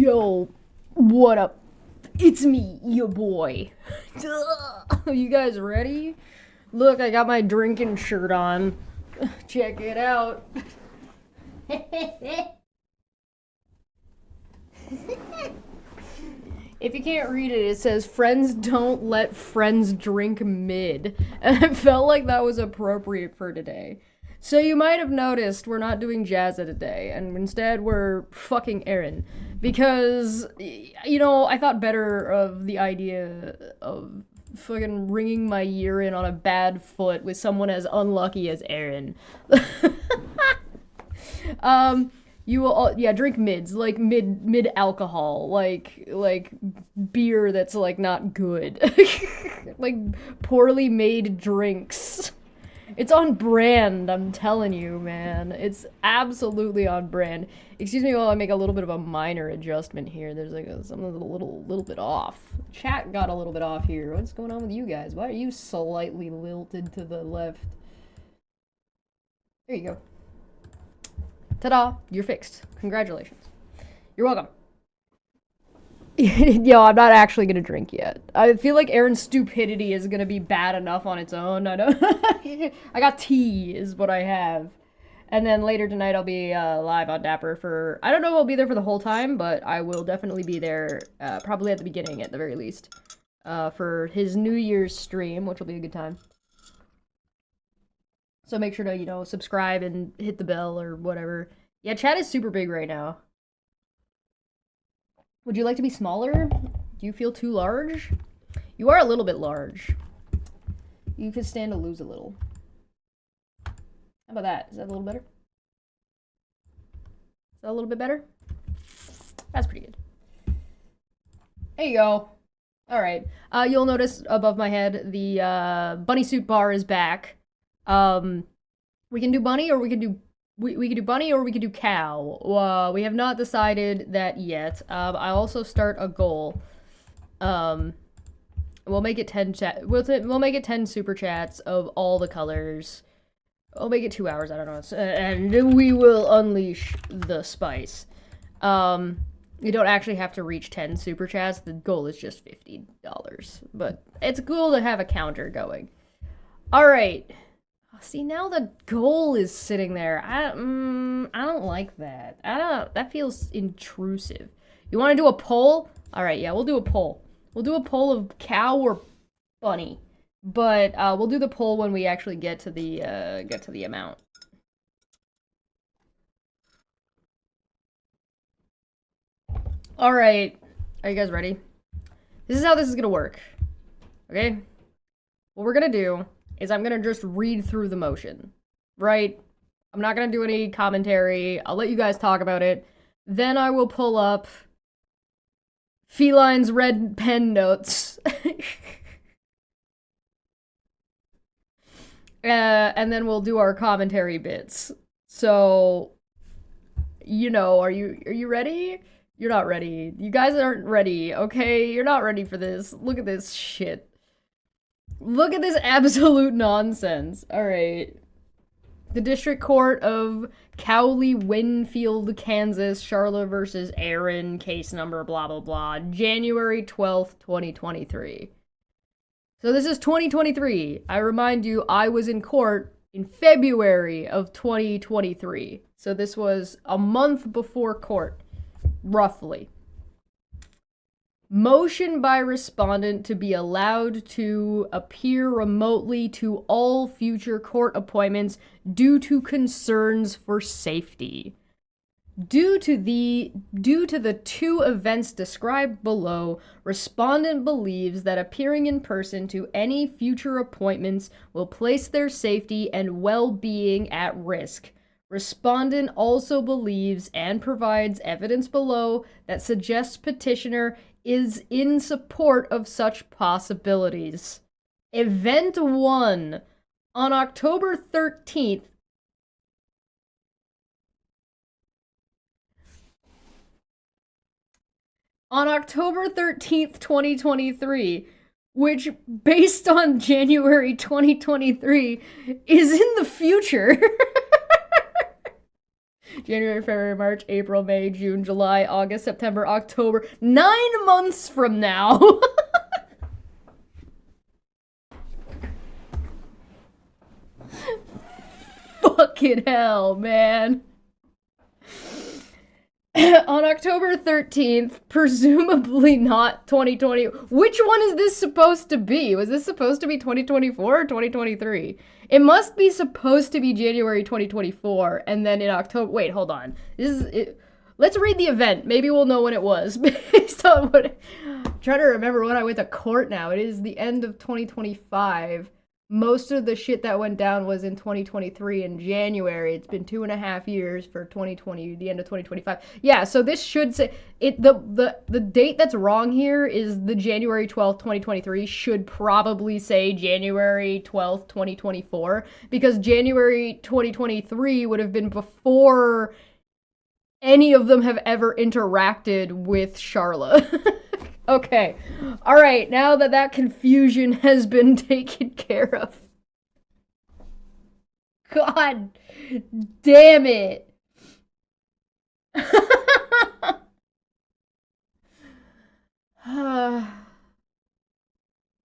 Yo, what up? It's me, your boy. You guys ready? Look, I got my drinking shirt on. Check it out. If you can't read it, it says, friends don't let friends drink mid. And I felt like that was appropriate for today. So you might have noticed we're not doing Jazza today, and instead we're fucking Erin. Because, you know, I thought better of the idea of fucking ringing my year in on a bad foot with someone as unlucky as Erin. You will all, yeah, drink mids, like mid alcohol, like beer that's like not good. Like poorly made drinks. It's on brand, I'm telling you, man. It's absolutely on brand. Excuse me while I make a little bit of a minor adjustment here. There's like something a little bit off. Chat got a little bit off here. What's going on with you guys? Why are you slightly lilted to the left? There you go. Ta-da! You're fixed. Congratulations. You're welcome. Yo, I'm not actually gonna drink yet. I feel like Erin's stupidity is gonna be bad enough on its own. I don't. I got tea, is what I have. And then later tonight I'll be live on Dapper for. I don't know if I'll be there for the whole time, but I will definitely be there. Probably at the beginning, at the very least, for his New Year's stream, which will be a good time. So make sure to, you know, subscribe and hit the bell or whatever. Yeah, chat is super big right now. Would you like to be smaller? Do you feel too large? You are a little bit large. You could stand to lose a little. How about that? Is that a little better? Is that a little bit better? That's pretty good. There you go. Alright. You'll notice above my head, the bunny suit bar is back. We can do bunny or we can do we could do bunny or we could do cow. We have not decided that yet. I also start a goal. We'll make it 10 we'll make it 10 super chats of all the colors. I'll make it 2 hours, I don't know. And we will unleash the spice. You don't actually have to reach 10 super chats. The goal is just $50. But it's cool to have a counter going. All right. See, now the goal is sitting there. I don't like that. That feels intrusive. You want to do a poll? All right, yeah, we'll do a poll. We'll do a poll of cow or bunny. But we'll do the poll when we actually get to the amount. All right. Are you guys ready? This is how this is going to work. Okay? What we're going to do is I'm gonna just read through the motion, right? I'm not gonna do any commentary. I'll let you guys talk about it. Then I will pull up Feline's red pen notes. And then we'll do our commentary bits. So, you know, are you ready? You're not ready. You guys aren't ready, okay? You're not ready for this. Look at this shit. Look at this absolute nonsense. Alright. The District Court of Cowley, Winfield, Kansas, Charlotte versus Erin, case number blah blah blah, January 12th, 2023. So this is 2023. I remind you, I was in court in February of 2023. So this was a month before court, roughly. Motion by respondent to be allowed to appear remotely to all future court appointments due to concerns for safety. Due to the two events described below, respondent believes that appearing in person to any future appointments will place their safety and well-being at risk. Respondent also believes and provides evidence below that suggests petitioner is in support of such possibilities. Event 1. On October 13th, on October 13th, 2023, which, based on January 2023, is in the future. January, February, March, April, May, June, July, August, September, October. 9 months from now. Fucking hell, man. On October 13th, presumably not 2020. Which one is this supposed to be? Was this supposed to be 2024 or 2023? It must be supposed to be January 2024, and then in October. Wait, hold on. This is it. Let's read the event. Maybe we'll know when it was based on what. I'm trying to remember when I went to court now. It is the end of 2025. Most of the shit that went down was in 2023 in January. It's been 2.5 years for 2020, the end of 2025. Yeah, so this should say it. The date that's wrong here is the January 12th, 2023 should probably say January 12th, 2024, because January 2023 would have been before any of them have ever interacted with Charlotte. Okay. All right. Now that confusion has been taken care of. God damn it.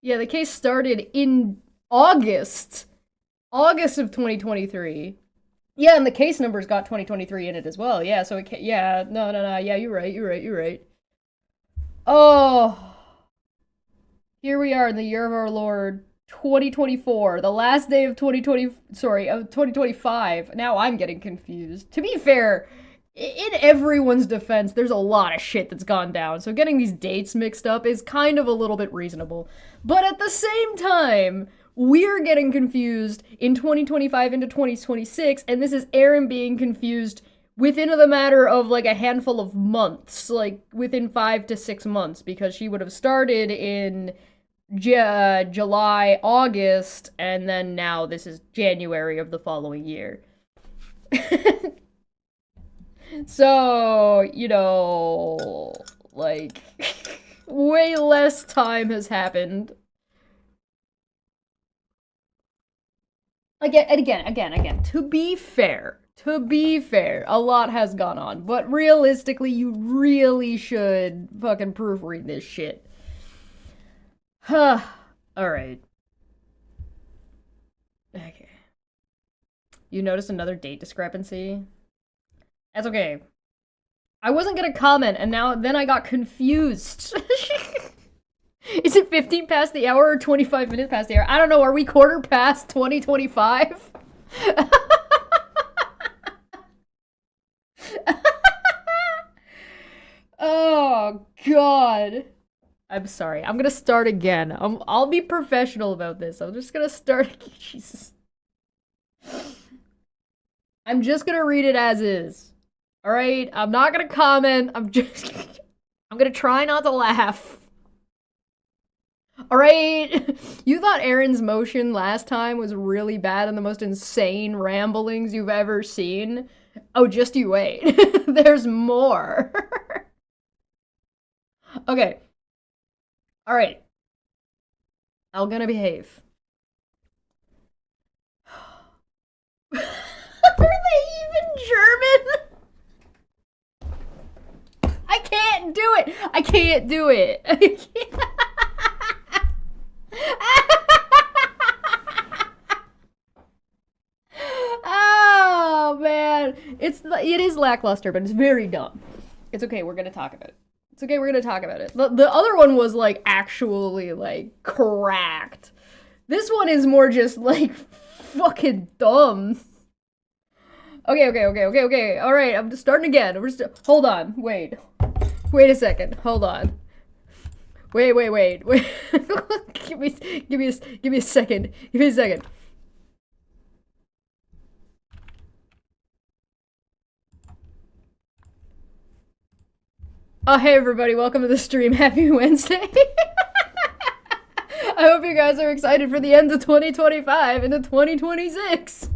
Yeah, the case started in August. August of 2023. Yeah, and the case number's got 2023 in it as well. Yeah, so it yeah, no. Yeah, you're right. Oh, here we are in the year of our Lord, 2024, the last day of 2025. Now I'm getting confused. To be fair, in everyone's defense, there's a lot of shit that's gone down, so getting these dates mixed up is kind of a little bit reasonable. But at the same time, we're getting confused in 2025 into 2026, and this is Erin being confused within the matter of like a handful of months, like within 5 to 6 months, because she would have started in July, August, and then now this is January of the following year. So, you know, like, way less time has happened. Again, to be fair, a lot has gone on, but realistically, you really should fucking proofread this shit. Alright. Okay. You noticed another date discrepancy? That's okay. I wasn't gonna comment, and then I got confused. Is it 15 past the hour or 25 minutes past the hour? I don't know, are we quarter past 2025? Oh, God. I'm sorry. I'm gonna start again. I'll be professional about this. I'm just gonna start. Jesus. I'm just gonna read it as is. Alright? I'm not gonna comment. I'm gonna try not to laugh. Alright? You thought Erin's motion last time was really bad and the most insane ramblings you've ever seen? Oh, just you wait. There's more. Okay. Alright. I'm gonna behave. Are they even German? I can't do it! I can't do it! Oh, man. It is lackluster, but it's very dumb. It's okay, we're gonna talk about it. It's okay, we're gonna talk about it. The other one was, like, actually, like, cracked. This one is more just, like, fucking dumb. Okay. Alright, I'm just starting again. Hold on, wait. Wait a second, hold on. Wait. Give me a second. Give me a second. Oh, hey everybody, welcome to the stream. Happy Wednesday. I hope you guys are excited for the end of 2025 into 2026.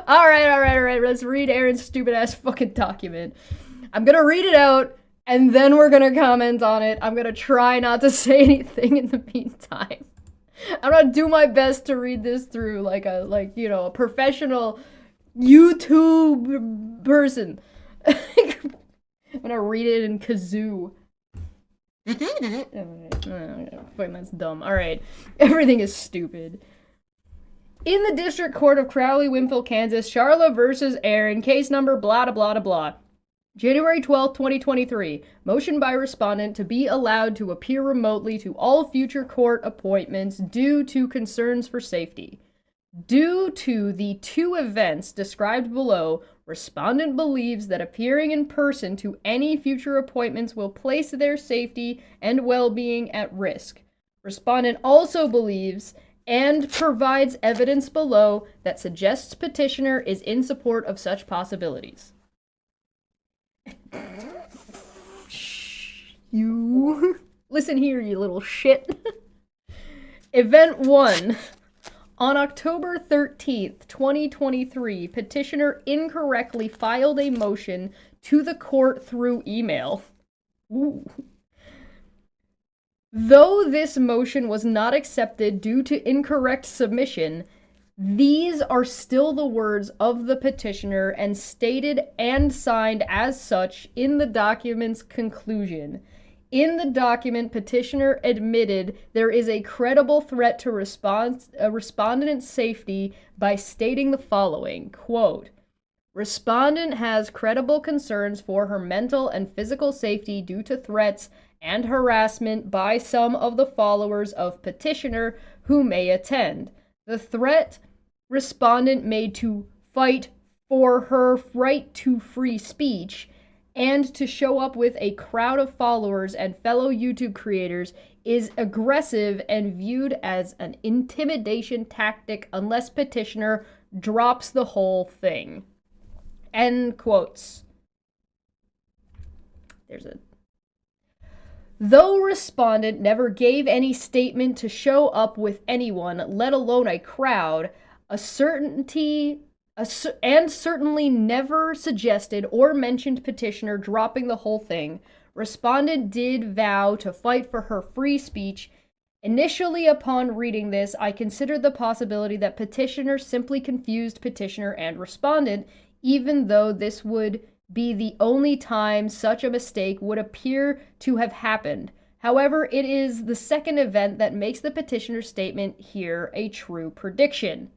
Alright, let's read Erin's stupid ass fucking document. I'm gonna read it out, and then we're gonna comment on it. I'm gonna try not to say anything in the meantime. I'm gonna do my best to read this through like a professional YouTube person. I'm gonna read it in kazoo. Fucking that's dumb. Alright. Everything is stupid. In the District Court of Crowley, Winfield, Kansas, Charla versus Erin, case number blah blah blah blah. January 12th, 2023. Motion by respondent to be allowed to appear remotely to all future court appointments due to concerns for safety. Due to the two events described below, respondent believes that appearing in person to any future appointments will place their safety and well-being at risk. Respondent also believes and provides evidence below that suggests petitioner is in support of such possibilities. You listen here, you little shit. Event 1. On October 13th, 2023, petitioner incorrectly filed a motion to the court through email. Ooh. Though this motion was not accepted due to incorrect submission, these are still the words of the petitioner and stated and signed as such in the document's conclusion. In the document, petitioner admitted there is a credible threat to respondent's safety by stating the following, quote, respondent has credible concerns for her mental and physical safety due to threats and harassment by some of the followers of petitioner who may attend. The threat respondent made to fight for her right to free speech and to show up with a crowd of followers and fellow YouTube creators is aggressive and viewed as an intimidation tactic unless petitioner drops the whole thing. End quotes. Though respondent never gave any statement to show up with anyone, let alone a crowd, and certainly never suggested or mentioned petitioner dropping the whole thing, respondent did vow to fight for her free speech. Initially, upon reading this, I considered the possibility that petitioner simply confused petitioner and respondent, even though this would be the only time such a mistake would appear to have happened. However, it is the second event that makes the petitioner's statement here a true prediction.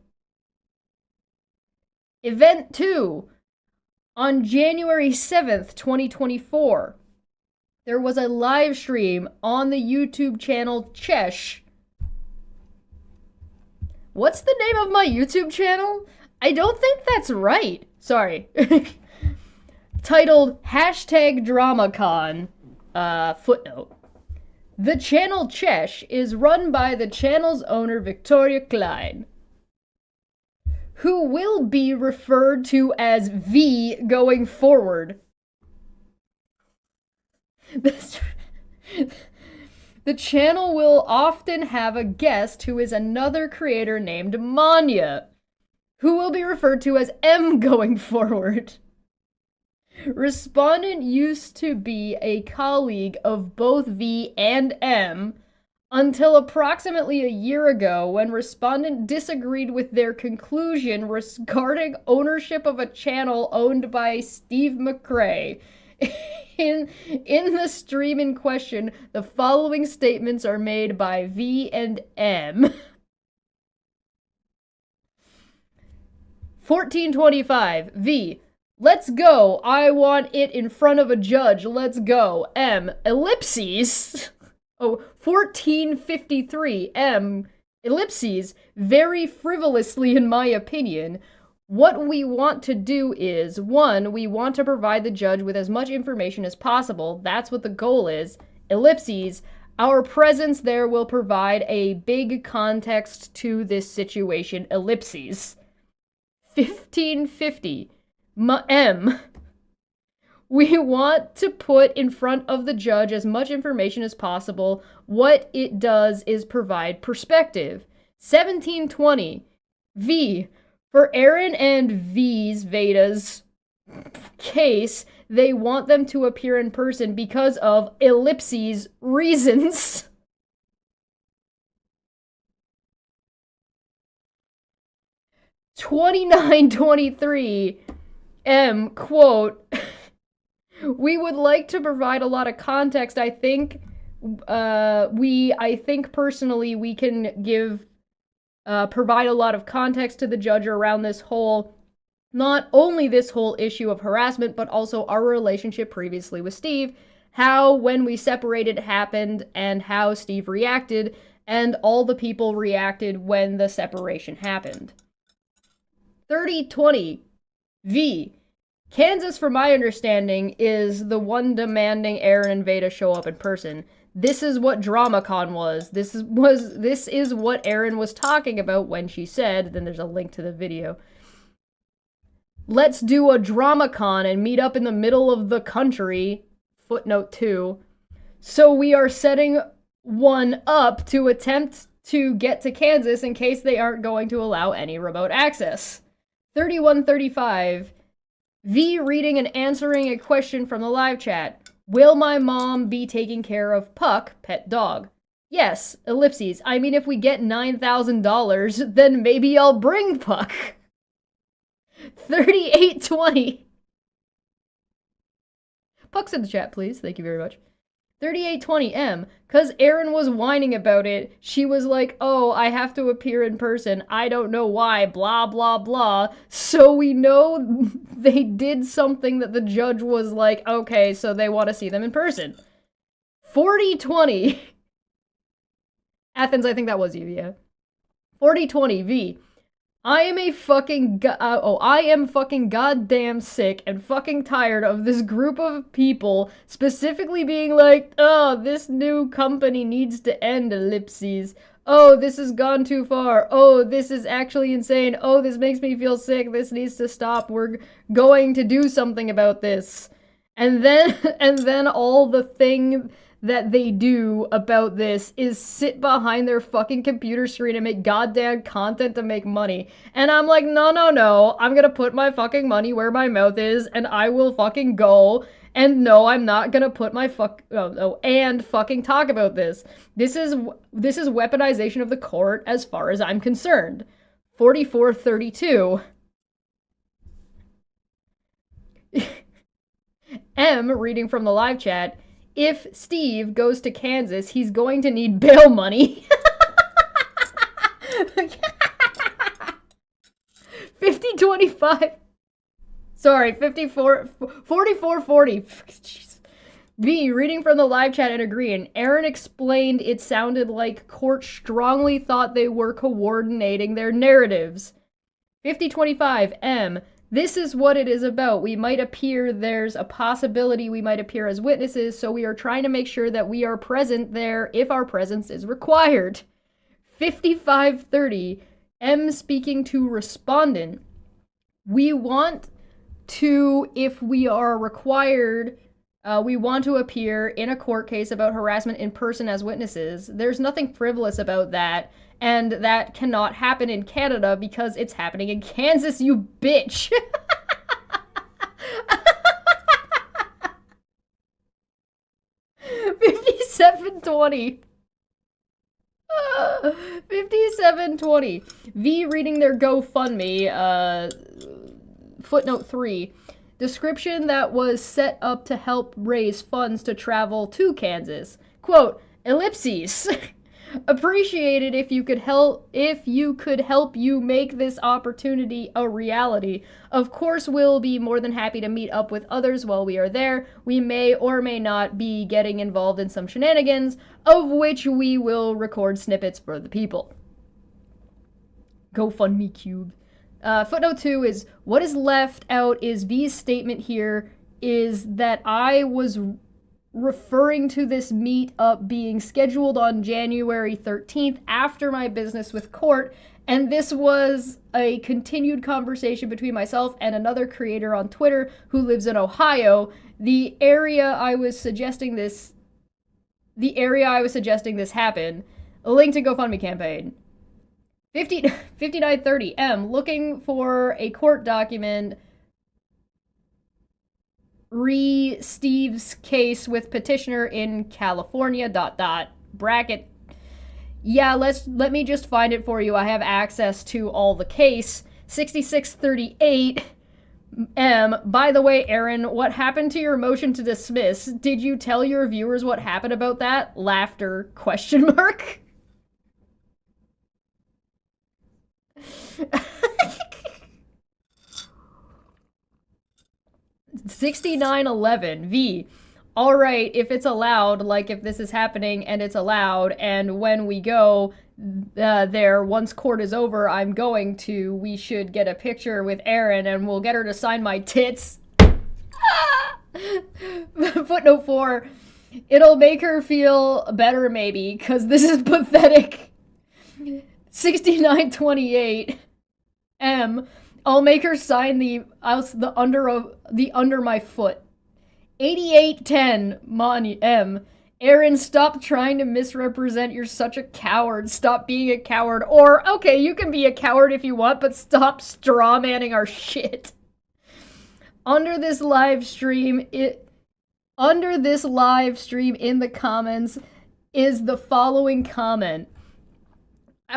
Event 2. On January 7th, 2024, there was a live stream on the YouTube channel Chesh. What's the name of my YouTube channel? I don't think that's right. Sorry. Titled #DramaCon. Footnote. The channel Chesh is run by the channel's owner Victoria Klein, who will be referred to as V going forward. The channel will often have a guest who is another creator named Manya, who will be referred to as M going forward. Respondent used to be a colleague of both V and M until approximately a year ago when respondent disagreed with their conclusion regarding ownership of a channel owned by Steve McRae. In the stream in question, the following statements are made by V and M. 1425. V. Let's go. I want it in front of a judge. Let's go. M. Ellipses. Oh, 1453. M. Ellipses. Very frivolously, in my opinion. What we want to do is, 1, we want to provide the judge with as much information as possible. That's what the goal is. Ellipses. Our presence there will provide a big context to this situation. Ellipses. 1550. M. We want to put in front of the judge as much information as possible. What it does is provide perspective. 1720. V. For Erin and Veda's case, they want them to appear in person because of ellipses reasons. 2923 M, quote, we would like to provide a lot of context. I think personally we can provide a lot of context to the judge around this whole, not only this whole issue of harassment, but also our relationship previously with Steve, how when we separated happened, and how Steve reacted, and all the people reacted when the separation happened. 3020 V. Kansas, from my understanding, is the one demanding Erin and Veda show up in person. This is what DramaCon was. This is what Erin was talking about when she said, then there's a link to the video, let's do a DramaCon and meet up in the middle of the country, footnote 2. So we are setting one up to attempt to get to Kansas in case they aren't going to allow any remote access. 3135. V reading and answering a question from the live chat. Will my mom be taking care of Puck, pet dog? Yes, ellipses. I mean, if we get $9,000, then maybe I'll bring Puck. 3820. Puck's in the chat, please. Thank you very much. 3820M, cause Erin was whining about it. She was like, oh, I have to appear in person. I don't know why, blah, blah, blah. So we know they did something that the judge was like, okay, so they want to see them in person. 4020. Athens, I think that was you, yeah. 4020 V. I am fucking goddamn sick and fucking tired of this group of people specifically being like, oh, this new company needs to end, ellipses. Oh, this has gone too far. Oh, this is actually insane. Oh, this makes me feel sick. This needs to stop. We're going to do something about this. And then all the thing that they do about this is sit behind their fucking computer screen and make goddamn content to make money. And I'm like, no, I'm gonna put my fucking money where my mouth is, and I will fucking go. And no, I'm not gonna put my and fucking talk about this. This is weaponization of the court as far as I'm concerned. 4432. M, reading from the live chat, if Steve goes to Kansas, he's going to need bail money. 5025. Sorry, 4440. V, reading from the live chat and agreeing. Erin explained it sounded like court strongly thought they were coordinating their narratives. 5025. M, this is what it is about. There's a possibility we might appear as witnesses, so we are trying to make sure that we are present there if our presence is required. 5530, M speaking to respondent. We want to, if we are required, we want to appear in a court case about harassment in person as witnesses. There's nothing frivolous about that. And that cannot happen in Canada because it's happening in Kansas, you bitch! 5720. 5720. V reading their GoFundMe, footnote 3. Description that was set up to help raise funds to travel to Kansas. Quote, ellipses. Appreciated if you could help you make this opportunity a reality. Of course, we'll be more than happy to meet up with others while we are there. We may or may not be getting involved in some shenanigans, of which we will record snippets for the people. GoFundMe cube. Footnote 2 is, what is left out is V's statement here is that I was referring to this meetup being scheduled on January 13th after my business with court, and this was a continued conversation between myself and another creator on Twitter who lives in Ohio. The area I was suggesting this happen. A link to GoFundMe campaign. 5930 M, looking for a court document Steve's case with petitioner in California, bracket. Yeah, let me just find it for you. I have access to all the case. 6638 by the way, Erin, what happened to your motion to dismiss? Did you tell your viewers what happened about that? Laughter, question mark. 6911 V. All right, if it's allowed, like if this is happening and it's allowed, and when we go there, once court is over, we should get a picture with Erin and we'll get her to sign my tits. Footnote 4. It'll make her feel better, maybe, because this is pathetic. 6928 M. I'll make her sign the under my foot. 8810 M. Erin, stop trying to misrepresent. You're such a coward. Stop being a coward. Or, okay, you can be a coward if you want, but stop strawmanning our shit. Under this live stream in the comments is the following comment.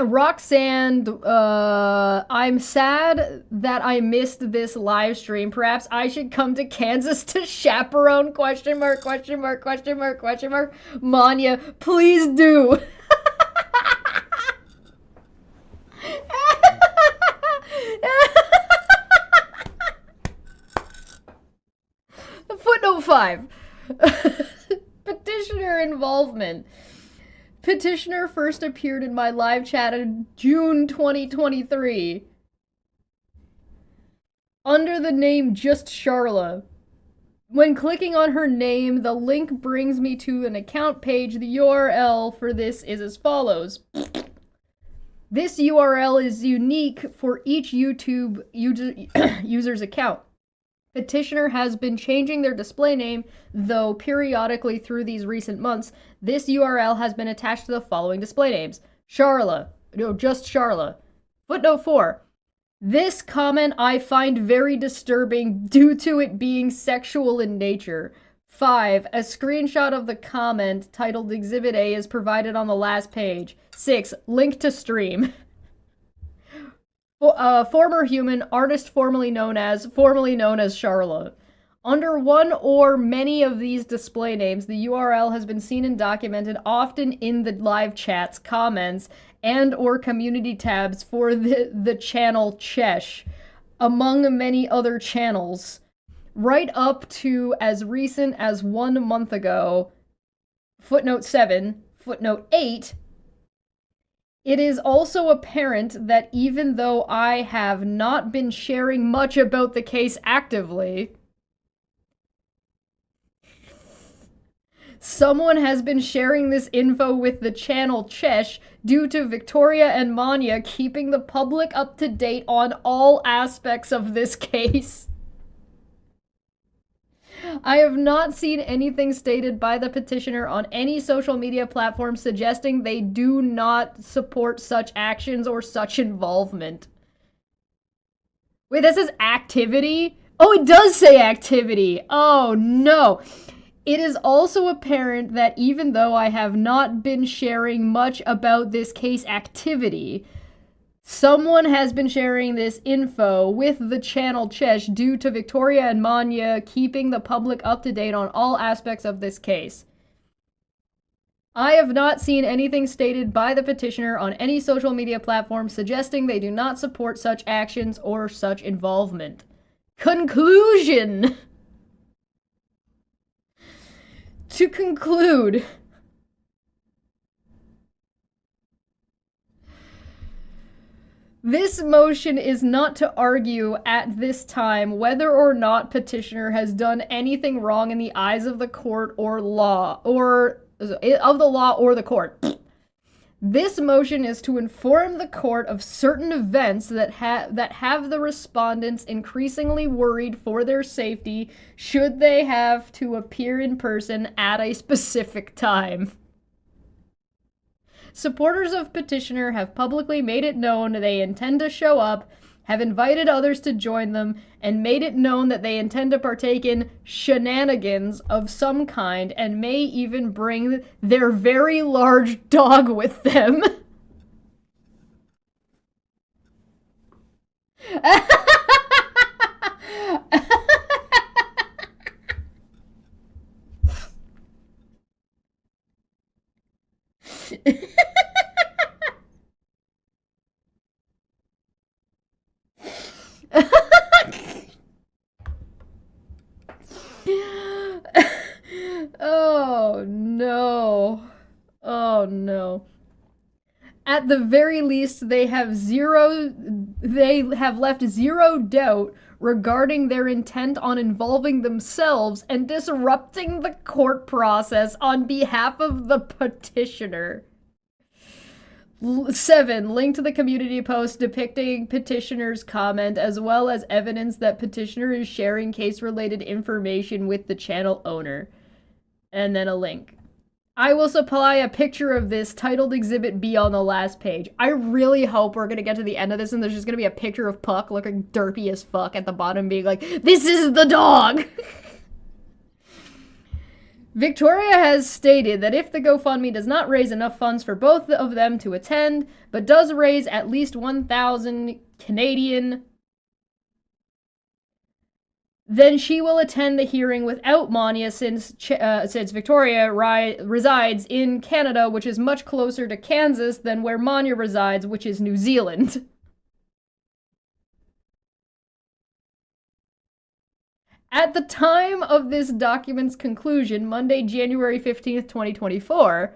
Roxanne, I'm sad that I missed this live stream. Perhaps I should come to Kansas to chaperone, question mark, question mark, question mark, question mark. Manya, please do. Footnote 5. Petitioner involvement. Petitioner first appeared in my live chat in June 2023 under the name Just Charla. When clicking on her name, the link brings me to an account page. The URL for this is as follows. This URL is unique for each YouTube user's account. Petitioner has been changing their display name, though periodically through these recent months. This URL has been attached to the following display names. Charla. No, just Charla. Footnote 4. This comment I find very disturbing due to it being sexual in nature. 5. A screenshot of the comment titled Exhibit A is provided on the last page. 6. Link to stream. Former human, artist formerly known as Charla. Under one or many of these display names, the URL has been seen and documented often in the live chats, comments, and or community tabs for the channel Chesh, among many other channels. Right up to as recent as 1 month ago. Footnote 7. Footnote 8. It is also apparent that even though I have not been sharing much about the case actively, someone has been sharing this info with the channel Chesh due to Victoria and Manya keeping the public up to date on all aspects of this case. I have not seen anything stated by the petitioner on any social media platform suggesting they do not support such actions or such involvement. Wait, that says activity? Oh, it does say activity. Oh, no. It is also apparent that even though I have not been sharing much about this case activity, someone has been sharing this info with the channel Chesh due to Victoria and Manya keeping the public up to date on all aspects of this case. I have not seen anything stated by the petitioner on any social media platform suggesting they do not support such actions or such involvement. Conclusion! To conclude, this motion is not to argue at this time whether or not petitioner has done anything wrong in the eyes of the court or law, or of the law or the court. This motion is to inform the court of certain events that have the respondents increasingly worried for their safety should they have to appear in person at a specific time. Supporters of petitioner have publicly made it known they intend to show up, have invited others to join them, and made it known that they intend to partake in shenanigans of some kind and may even bring their very large dog with them. Oh no. Oh no. At the very least, they have left zero doubt regarding their intent on involving themselves and disrupting the court process on behalf of the petitioner. 7. Link to the community post depicting petitioner's comment, as well as evidence that petitioner is sharing case-related information with the channel owner. And then a link. I will supply a picture of this titled Exhibit B on the last page. I really hope we're gonna get to the end of this and there's just gonna be a picture of Puck looking derpy as fuck at the bottom being like, this is the dog! Victoria has stated that if the GoFundMe does not raise enough funds for both of them to attend, but does raise at least 1,000 Canadian, then she will attend the hearing without Manya since Victoria resides in Canada, which is much closer to Kansas than where Manya resides, which is New Zealand. At the time of this document's conclusion, Monday, January 15th, 2024,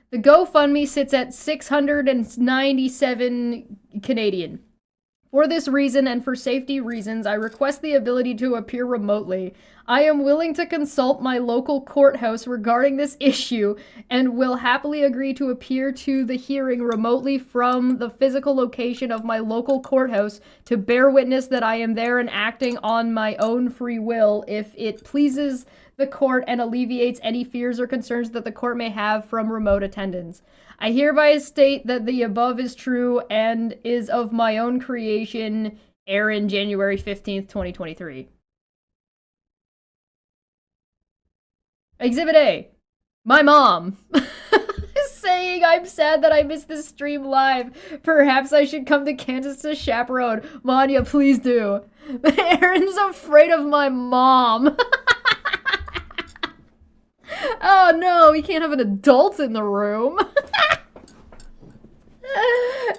the GoFundMe sits at 697 Canadian. For this reason and for safety reasons, I request the ability to appear remotely. I am willing to consult my local courthouse regarding this issue and will happily agree to appear to the hearing remotely from the physical location of my local courthouse to bear witness that I am there and acting on my own free will if it pleases the court and alleviates any fears or concerns that the court may have from remote attendance. I hereby state that the above is true and is of my own creation. Erin, January 15th, 2023. Exhibit A. My mom. Saying I'm sad that I missed this stream live. Perhaps I should come to Kansas to chaperone. Manya, please do. Erin's afraid of my mom. Oh no, we can't have an adult in the room.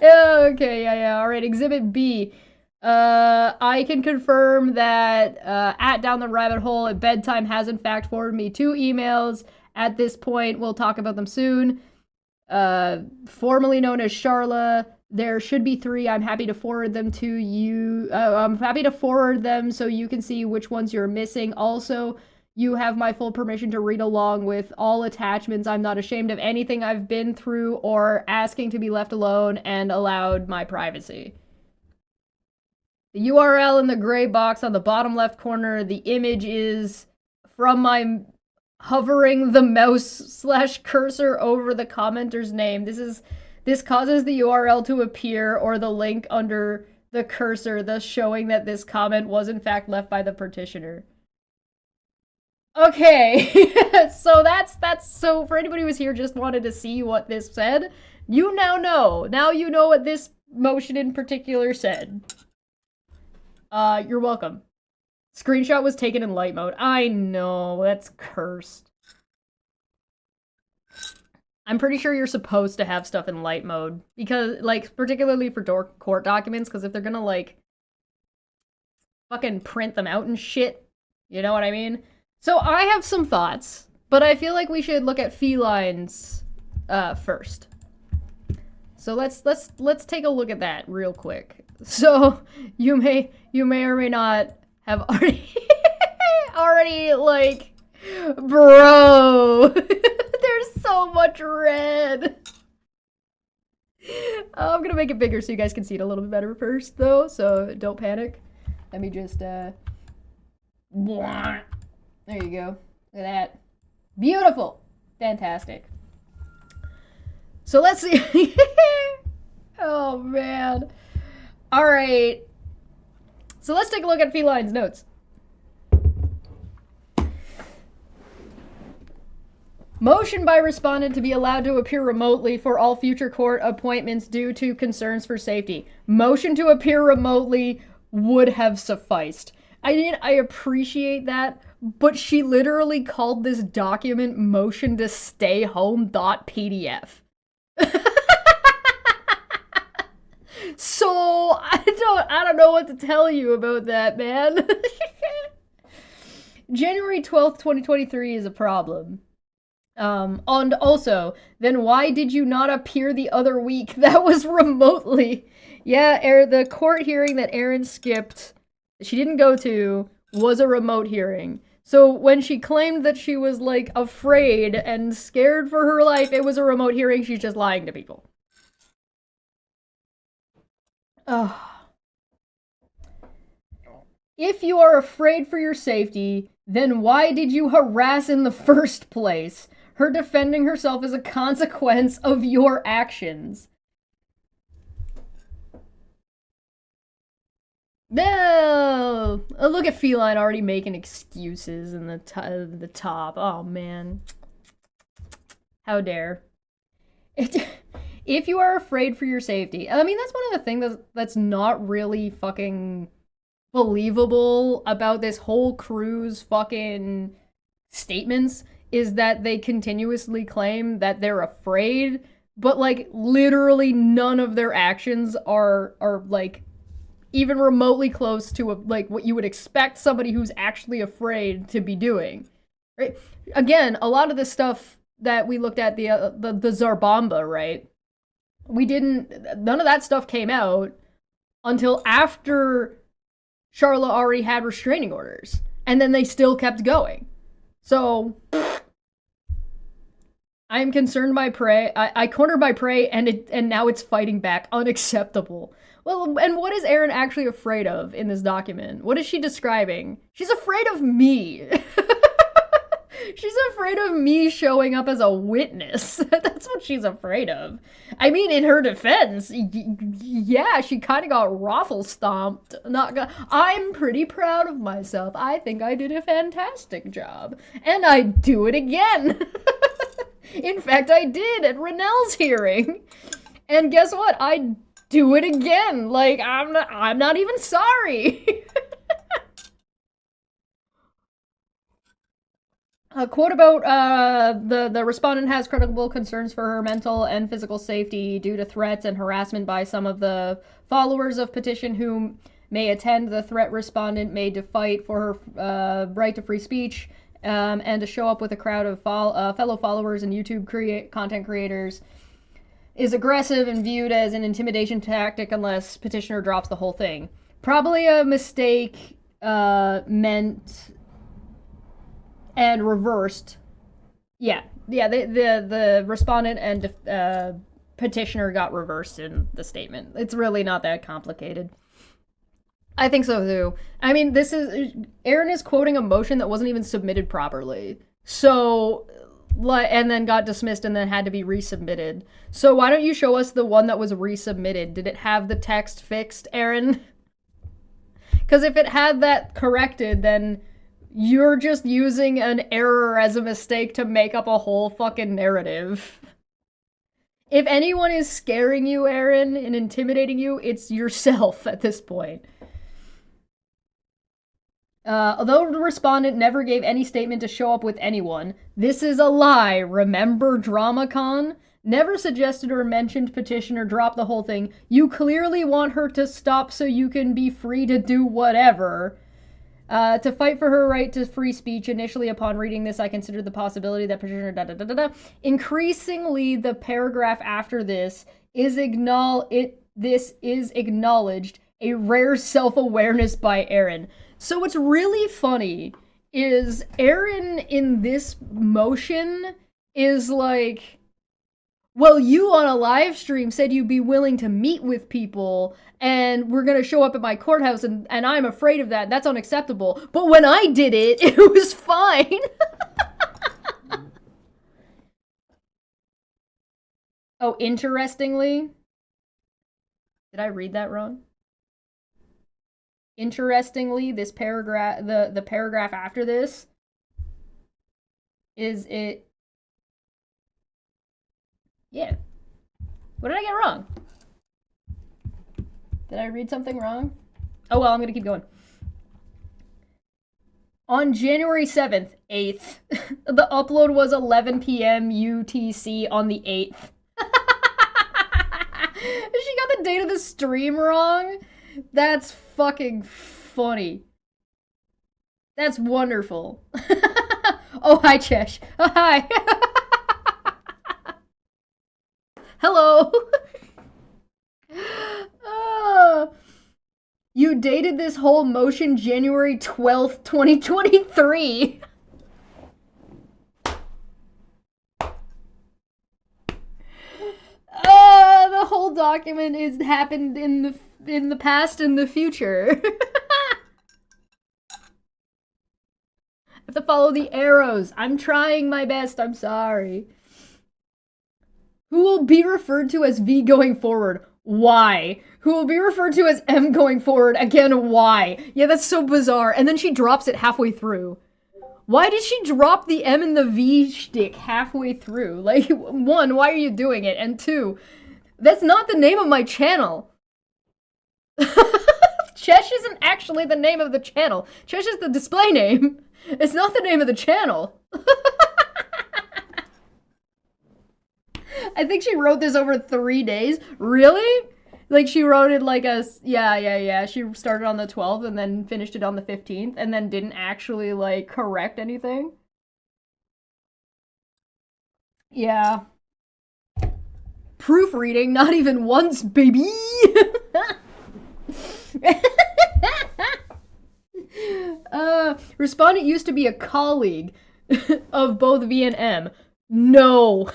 Okay, yeah, alright, Exhibit B. I can confirm that at Down the Rabbit Hole at bedtime has in fact forwarded me 2 emails. At this point, we'll talk about them soon. Formerly known as Charla, there should be 3. I'm happy to forward them to you. I'm happy to forward them so you can see which ones you're missing. Also, you have my full permission to read along with all attachments. I'm not ashamed of anything I've been through or asking to be left alone and allowed my privacy. The URL in the gray box on the bottom left corner, the image is from my hovering the mouse/cursor over the commenter's name. This causes the URL to appear or the link under the cursor, thus showing that this comment was in fact left by the petitioner. Okay, so that's so for anybody who's here just wanted to see what this said, you now know. Now you know what this motion in particular said. You're welcome. Screenshot was taken in light mode. I know, that's cursed. I'm pretty sure you're supposed to have stuff in light mode because, like, particularly for court documents, because if they're gonna, like, fucking print them out and shit, you know what I mean? So I have some thoughts, but I feel like we should look at felines first. So let's take a look at that real quick. So you may or may not have already like, bro, there's so much red. I'm gonna make it bigger so you guys can see it a little bit better first though, so don't panic. Let me just there you go. Look at that. Beautiful. Fantastic. So let's see. Oh, man. All right. So let's take a look at Feline's notes. Motion by respondent to be allowed to appear remotely for all future court appointments due to concerns for safety. Motion to appear remotely would have sufficed. I appreciate that, but she literally called this document motion to stay home.pdf. So I don't know what to tell you about that, man. January 12th, 2023 is a problem. And also, then why did you not appear the other week? That was remotely. Yeah, the court hearing that Erin skipped, she didn't go to, was a remote hearing. So when she claimed that she was, like, afraid and scared for her life, it was a remote hearing. She's just lying to people. Ugh. If you are afraid for your safety, then why did you harass in the first place? Her defending herself is a consequence of your actions. No! Look at Feline already making excuses in the top. Oh, man. How dare. If you are afraid for your safety. I mean, that's one of the things that's not really fucking believable about this whole crew's fucking statements is that they continuously claim that they're afraid, but like literally none of their actions are like even remotely close to like what you would expect somebody who's actually afraid to be doing. Right? Again, a lot of this stuff that we looked at the Zarbamba, right? None of that stuff came out until after Charla already had restraining orders, and then they still kept going. So I'm concerned by prey. I cornered by prey, and now it's fighting back. Unacceptable. Well, and what is Erin actually afraid of in this document? What is she describing? She's afraid of me. She's afraid of me showing up as a witness. That's what she's afraid of. I mean, in her defense, yeah, she kind of got raffle stomped. I'm pretty proud of myself. I think I did a fantastic job. And I'd do it again. In fact, I did at Rennell's hearing. And guess what? I'd do it again. Like, I'm not even sorry. A quote about the respondent has credible concerns for her mental and physical safety due to threats and harassment by some of the followers of petition who may attend. The threat respondent made to fight for her right to free speech and to show up with a crowd of fellow followers and YouTube content creators is aggressive and viewed as an intimidation tactic unless petitioner drops the whole thing. Probably a mistake meant and reversed. Yeah, the respondent and petitioner got reversed in the statement. It's really not that complicated. I think so too. I mean, Erin is quoting a motion that wasn't even submitted properly. So, and then got dismissed and then had to be resubmitted. So why don't you show us the one that was resubmitted? Did it have the text fixed, Erin? Because if it had that corrected, then you're just using an error as a mistake to make up a whole fucking narrative. If anyone is scaring you, Erin, and intimidating you, it's yourself at this point. Although the respondent never gave any statement to show up with anyone, this is a lie. Remember DramaCon? Never suggested or mentioned petitioner drop the whole thing. You clearly want her to stop so you can be free to do whatever. To fight for her right to free speech. Initially, upon reading this, I considered the possibility that petitioner Increasingly, the paragraph after this is acknowledged a rare self-awareness by Erin. So what's really funny is Erin in this motion is like, well, you on a live stream said you'd be willing to meet with people and we're going to show up at my courthouse and I'm afraid of that. That's unacceptable. But when I did it, it was fine. Oh, interestingly, did I read that wrong? Interestingly, this paragraph, the paragraph after this is it Yeah. What did I get wrong? Did I read something wrong? Oh well, I'm gonna keep going. On January 7th, 8th, the upload was 11 p.m. UTC on the 8th. She got the date of the stream wrong? That's fucking funny. That's wonderful. Oh, hi, Chesh. Oh, hi. Hello. You dated this whole motion January 12th, 2023. The whole document is happened in the past and the future. I have to follow the arrows. I'm trying my best. I'm sorry. Who will be referred to as V going forward? Why? Who will be referred to as M going forward? Again, why? Yeah, that's so bizarre. And then she drops it halfway through. Why did she drop the M and the V shtick halfway through? Like, one, why are you doing it? And two, that's not the name of my channel. Chesh isn't actually the name of the channel. Chesh is the display name. It's not the name of the channel. I think she wrote this over 3 days. Really? Like, she wrote it like a... Yeah. She started on the 12th and then finished it on the 15th and then didn't actually, like, correct anything. Yeah. Proofreading, not even once, baby! Respondent used to be a colleague of both V and M. No.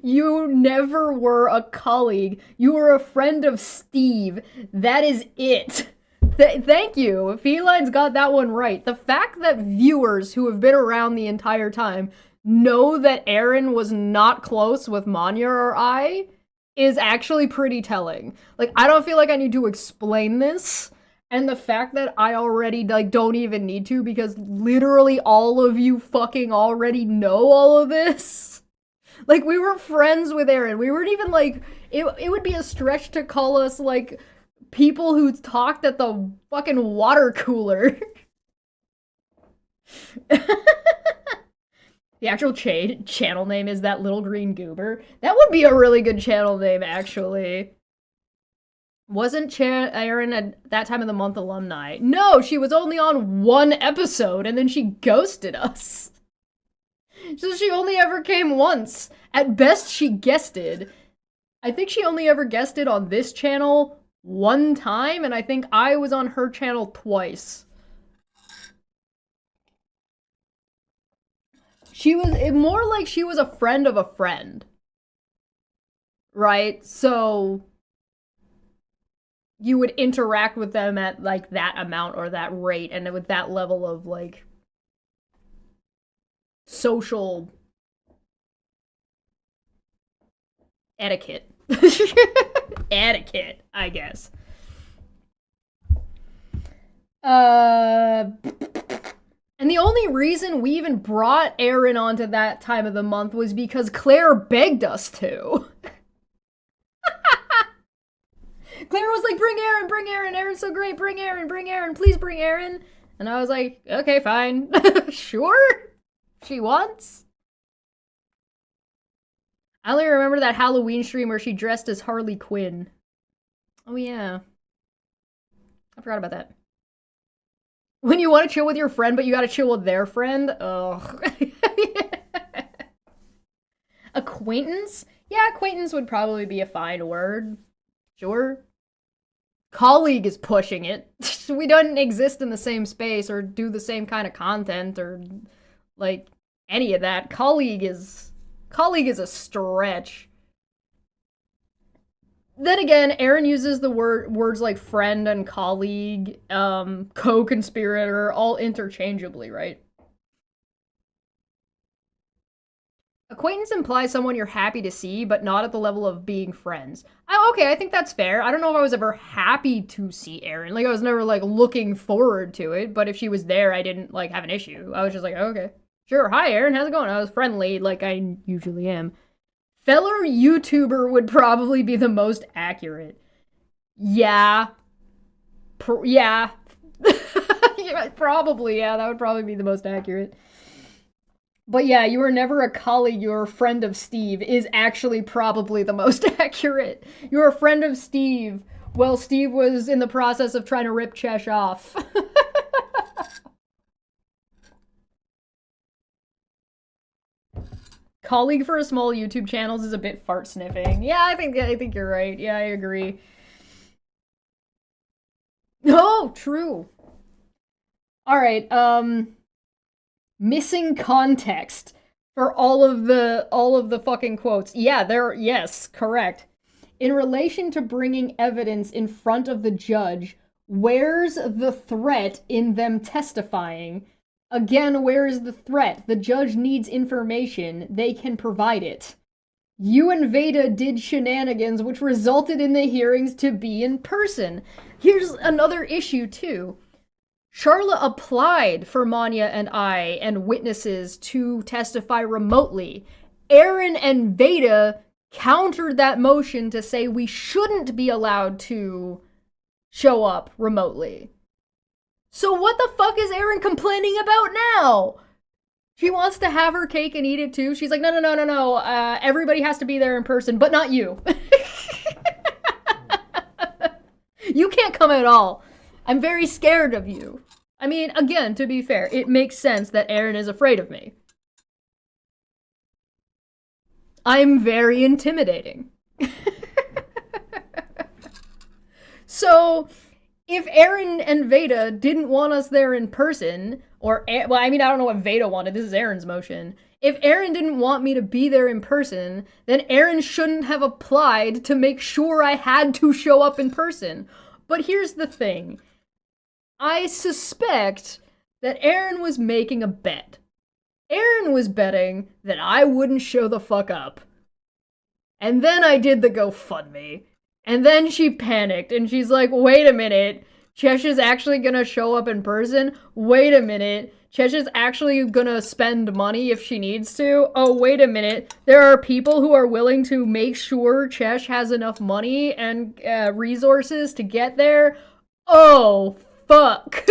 You never were a colleague. You were a friend of Steve. That is it. Thank you. Feline's got that one right. The fact that viewers who have been around the entire time know that Erin was not close with Manya or I is actually pretty telling. Like, I don't feel like I need to explain this. And the fact that I already, like, don't even need to because literally all of you fucking already know all of this. Like, we were friends with Erin. We weren't even, like, it would be a stretch to call us, like, people who talked at the fucking water cooler. The actual channel name is That Little Green Goober. That would be a really good channel name, actually. Wasn't Erin at that time of the month alumni? No, she was only on one episode, and then she ghosted us. So she only ever came once. At best, she guested. I think she only ever guested on this channel one time, and I think I was on her channel twice. She was more like she was a friend of a friend. Right? So you would interact with them at, like, that amount or that rate, and with that level of, like, social etiquette. Etiquette, I guess. And the only reason we even brought Erin onto that time of the month was because Claire begged us to. Claire was like, bring Erin, Erin's so great, bring Erin, please bring Erin. And I was like, okay, fine. Sure? She wants? I only remember that Halloween stream where she dressed as Harley Quinn. Oh yeah. I forgot about that. When you want to chill with your friend, but you gotta chill with their friend? Ugh. Acquaintance? Yeah, acquaintance would probably be a fine word. Sure. Colleague is pushing it. We don't exist in the same space or do the same kind of content or, like, any of that. Colleague is a stretch. Then again, Erin uses the words like friend and colleague, co-conspirator, all interchangeably, right? Acquaintance implies someone you're happy to see, but not at the level of being friends. Okay, I think that's fair. I don't know if I was ever happy to see Erin. Like, I was never, like, looking forward to it, but if she was there, I didn't, like, have an issue. I was just like, okay. Sure, hi Erin, how's it going? I was friendly, like I usually am. Feller YouTuber would probably be the most accurate. Yeah. Yeah. Yeah, probably, yeah, that would probably be the most accurate. But yeah, you were never a colleague, you were a friend of Steve is actually probably the most accurate. You were a friend of Steve. Well, Steve was in the process of trying to rip Chesh off. Colleague for a small YouTube channels is a bit fart sniffing. Yeah, I think you're right. Yeah, I agree. Oh, true. All right. Missing context for all of the fucking quotes. Yeah, yes, correct. In relation to bringing evidence in front of the judge, where's the threat in them testifying? Again, where is the threat? The judge needs information. They can provide it. You and Veda did shenanigans which resulted in the hearings to be in person. Here's another issue, too. Charla applied for Manya and I and witnesses to testify remotely. Erin and Veda countered that motion to say we shouldn't be allowed to show up remotely. So what the fuck is Erin complaining about now? She wants to have her cake and eat it too. She's like, no. Everybody has to be there in person, but not you. You can't come at all. I'm very scared of you. I mean, again, to be fair, it makes sense that Erin is afraid of me. I'm very intimidating. So, if Erin and Veda didn't want us there in person, or, well, I mean, I don't know what Veda wanted. This is Erin's motion. If Erin didn't want me to be there in person, then Erin shouldn't have applied to make sure I had to show up in person. But here's the thing. I suspect that Erin was making a bet. Erin was betting that I wouldn't show the fuck up. And then I did the GoFundMe. And then she panicked and she's like, wait a minute, Chesh is actually gonna show up in person? Wait a minute, Chesh is actually gonna spend money if she needs to? Oh, wait a minute, there are people who are willing to make sure Chesh has enough money and resources to get there? Oh, fuck.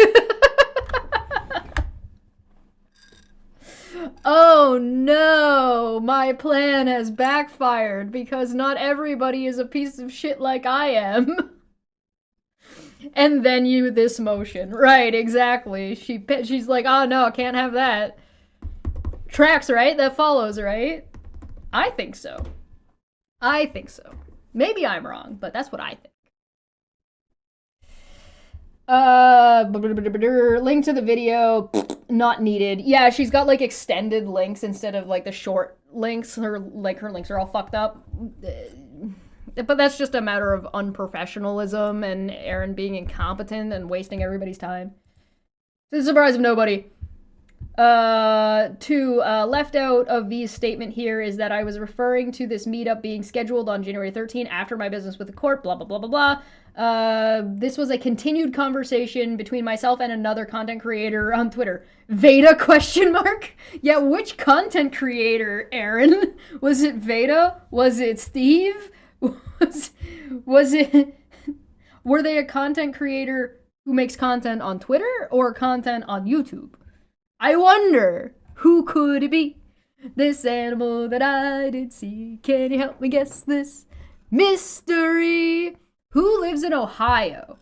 Oh no, my plan has backfired because not everybody is a piece of shit like I am. And then this motion. Right, exactly. She's like, oh no, I can't have that. Tracks, right? That follows, right? I think so. Maybe I'm wrong, but that's what I think. Link to the video, not needed. Yeah, she's got like extended links instead of like the short links. Her links are all fucked up. But that's just a matter of unprofessionalism and Erin being incompetent and wasting everybody's time. To the surprise of nobody. Left out of V's statement here is that I was referring to this meetup being scheduled on January 13 after my business with the court, blah, blah, blah, blah, blah. This was a continued conversation between myself and another content creator on Twitter. Veda, question mark? Yeah, which content creator, Erin? Was it Veda? Was it Steve? Was it... Were they a content creator who makes content on Twitter or content on YouTube? I wonder, who could it be? This animal that I did see. Can you help me guess this mystery? Who lives in Ohio?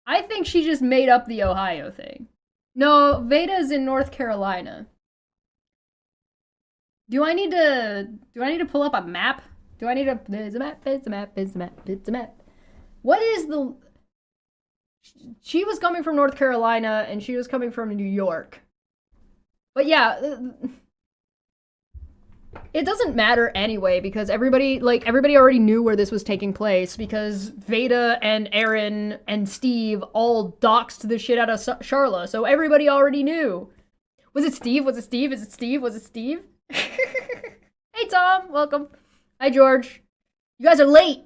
I think she just made up the Ohio thing. No, Veda's in North Carolina. Do I need to pull up a map? There's a map. What is the... She was coming from North Carolina, and she was coming from New York. But yeah, it doesn't matter anyway, because everybody already knew where this was taking place, because Veda and Erin and Steve all doxed the shit out of Charla, so everybody already knew. Was it Steve? Was it Steve? Is it Steve? Was it Steve? Hey, Tom. Welcome. Hi, George. You guys are late.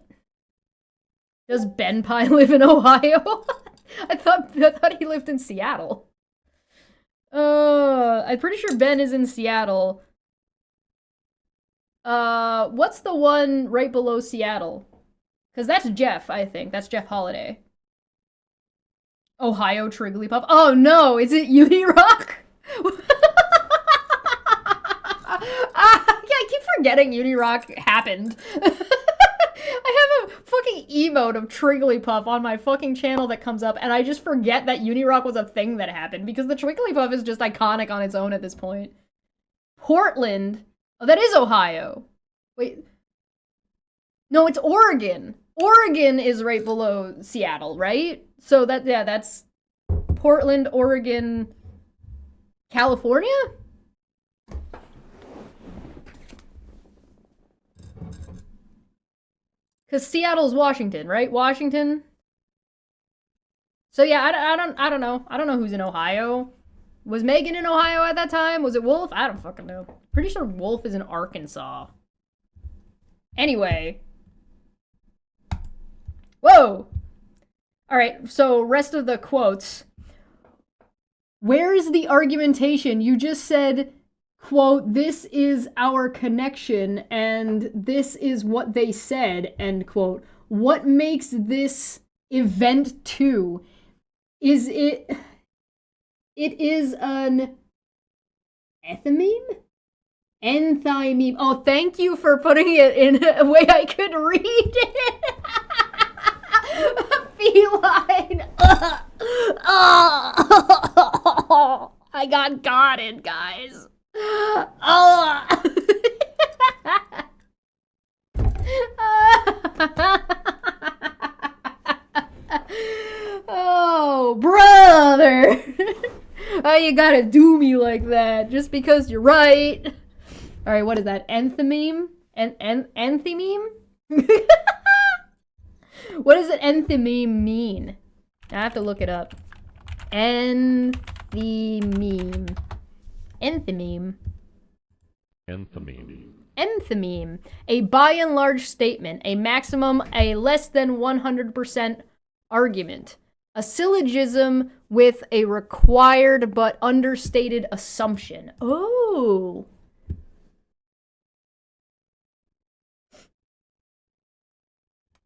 Does Ben Pie live in Ohio? I thought he lived in Seattle. I'm pretty sure Ben is in Seattle. What's the one right below Seattle? Because that's Jeff, I think. That's Jeff Holiday. Ohio Trigglypuff. Oh no, is it Unirock? I keep forgetting Unirock happened. I have a fucking emote of Trigglypuff on my fucking channel that comes up, and I just forget that Unirock was a thing that happened because the Trigglypuff is just iconic on its own at this point. Portland. Oh, that is Ohio. Wait. No, it's Oregon. Oregon is right below Seattle, right? So that's Portland, Oregon, California? Because Seattle's Washington, right? Washington. So yeah, I don't know. I don't know who's in Ohio. Was Megan in Ohio at that time? Was it Wolf? I don't fucking know. Pretty sure Wolf is in Arkansas. Anyway. Whoa! Alright, so rest of the quotes. Where's the argumentation? You just said, quote, this is our connection, and this is what they said, end quote. What makes this event 2? Is it... It is an... ethymeme? Enthymeme. Oh, thank you for putting it in a way I could read it. Feline. Oh, I got it, guys. Oh. Oh, brother. Oh, you gotta do me like that just because you're right. All right, what is that? Enthymeme? Enthymeme? What does an enthymeme mean? I have to look it up. Enthymeme. Enthymeme. Enthymeme. Enthymeme. A by and large statement. A maximum, a less than 100% argument. A syllogism with a required but understated assumption. Oh.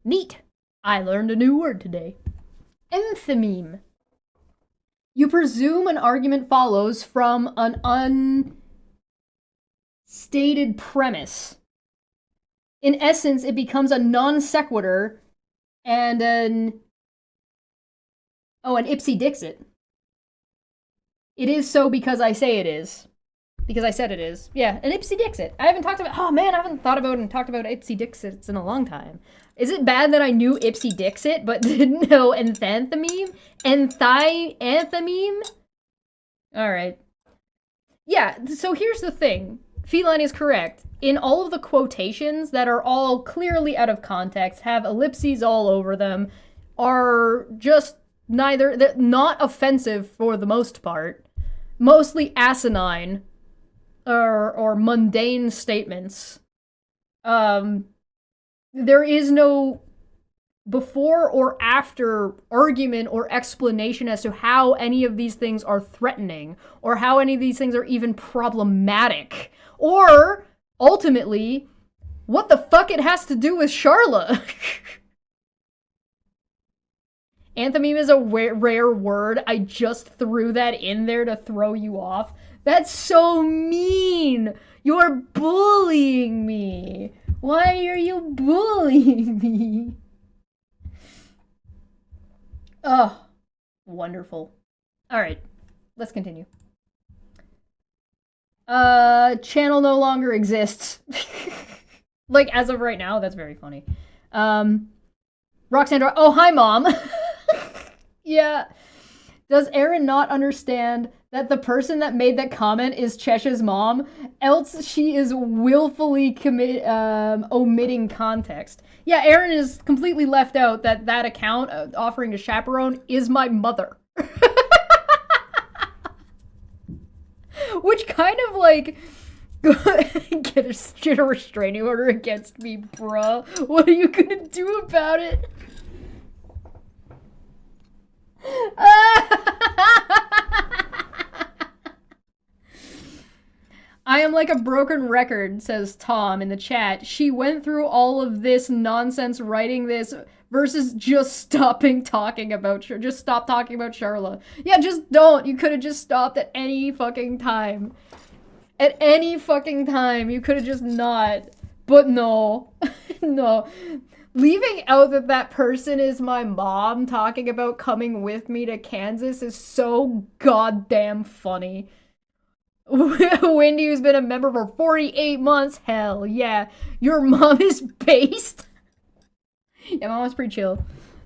Neat. I learned a new word today. Enthymeme. You presume an argument follows from an unstated premise. In essence, it becomes a non sequitur and an ipsy dixit. It is so because I say it is. Because I said it is. Yeah, an ipsy dixit. I haven't talked about... Oh, man, I haven't thought about and talked about ipsy dixits in a long time. Is it bad that I knew ipsy dixit but didn't know enthymeme? Enthymeme? Alright. Yeah, so here's the thing. Feline is correct. In all of the quotations that are all clearly out of context, have ellipses all over them, are just neither... They're not offensive for the most part. Mostly asinine. Or mundane statements. There is no before or after argument or explanation as to how any of these things are threatening, or how any of these things are even problematic, or, ultimately, what the fuck it has to do with Charla. Enthymeme is a rare word. I just threw that in there to throw you off. That's so mean! You're bullying me! Why are you bullying me? Oh, wonderful. Alright, let's continue. Channel no longer exists. Like, as of right now, that's very funny. Roxandra, oh, hi, Mom! Yeah. Does Erin not understand that the person that made that comment is Chesh's mom? Else she is willfully omitting context. Yeah, Erin is completely left out that account offering to chaperone is my mother. Which kind of like... Get a restraining order against me, bruh. What are you gonna do about it? I am like a broken record, says Tom in the chat. She went through all of this nonsense writing this versus just stopping talking about just stop talking about Charla. Yeah, just don't. You could have just stopped at any fucking time. At any fucking time. You could have just not. But no. No. Leaving out that that person is my mom talking about coming with me to Kansas is so goddamn funny. Wendy, who's been a member for 48 months. Hell yeah. Your mom is based? Yeah, my mom's pretty chill.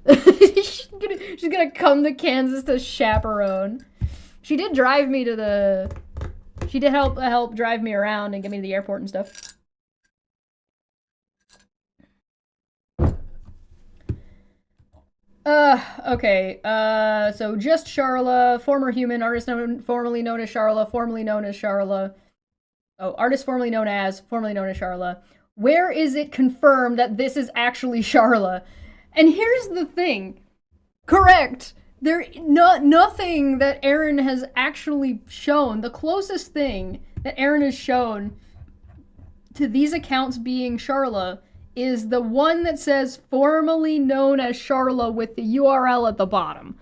she's gonna come to Kansas to chaperone. She did drive me to the... She did help drive me around and get me to the airport and stuff. Okay, so just Charla, former human, artist formerly known as Charla, formerly known as Charla. Oh, artist formerly known as Charla. Where is it confirmed that this is actually Charla? And here's the thing. Correct. Nothing that Erin has actually shown, the closest thing that Erin has shown to these accounts being Charla is the one that says formerly known as Charla with the URL at the bottom,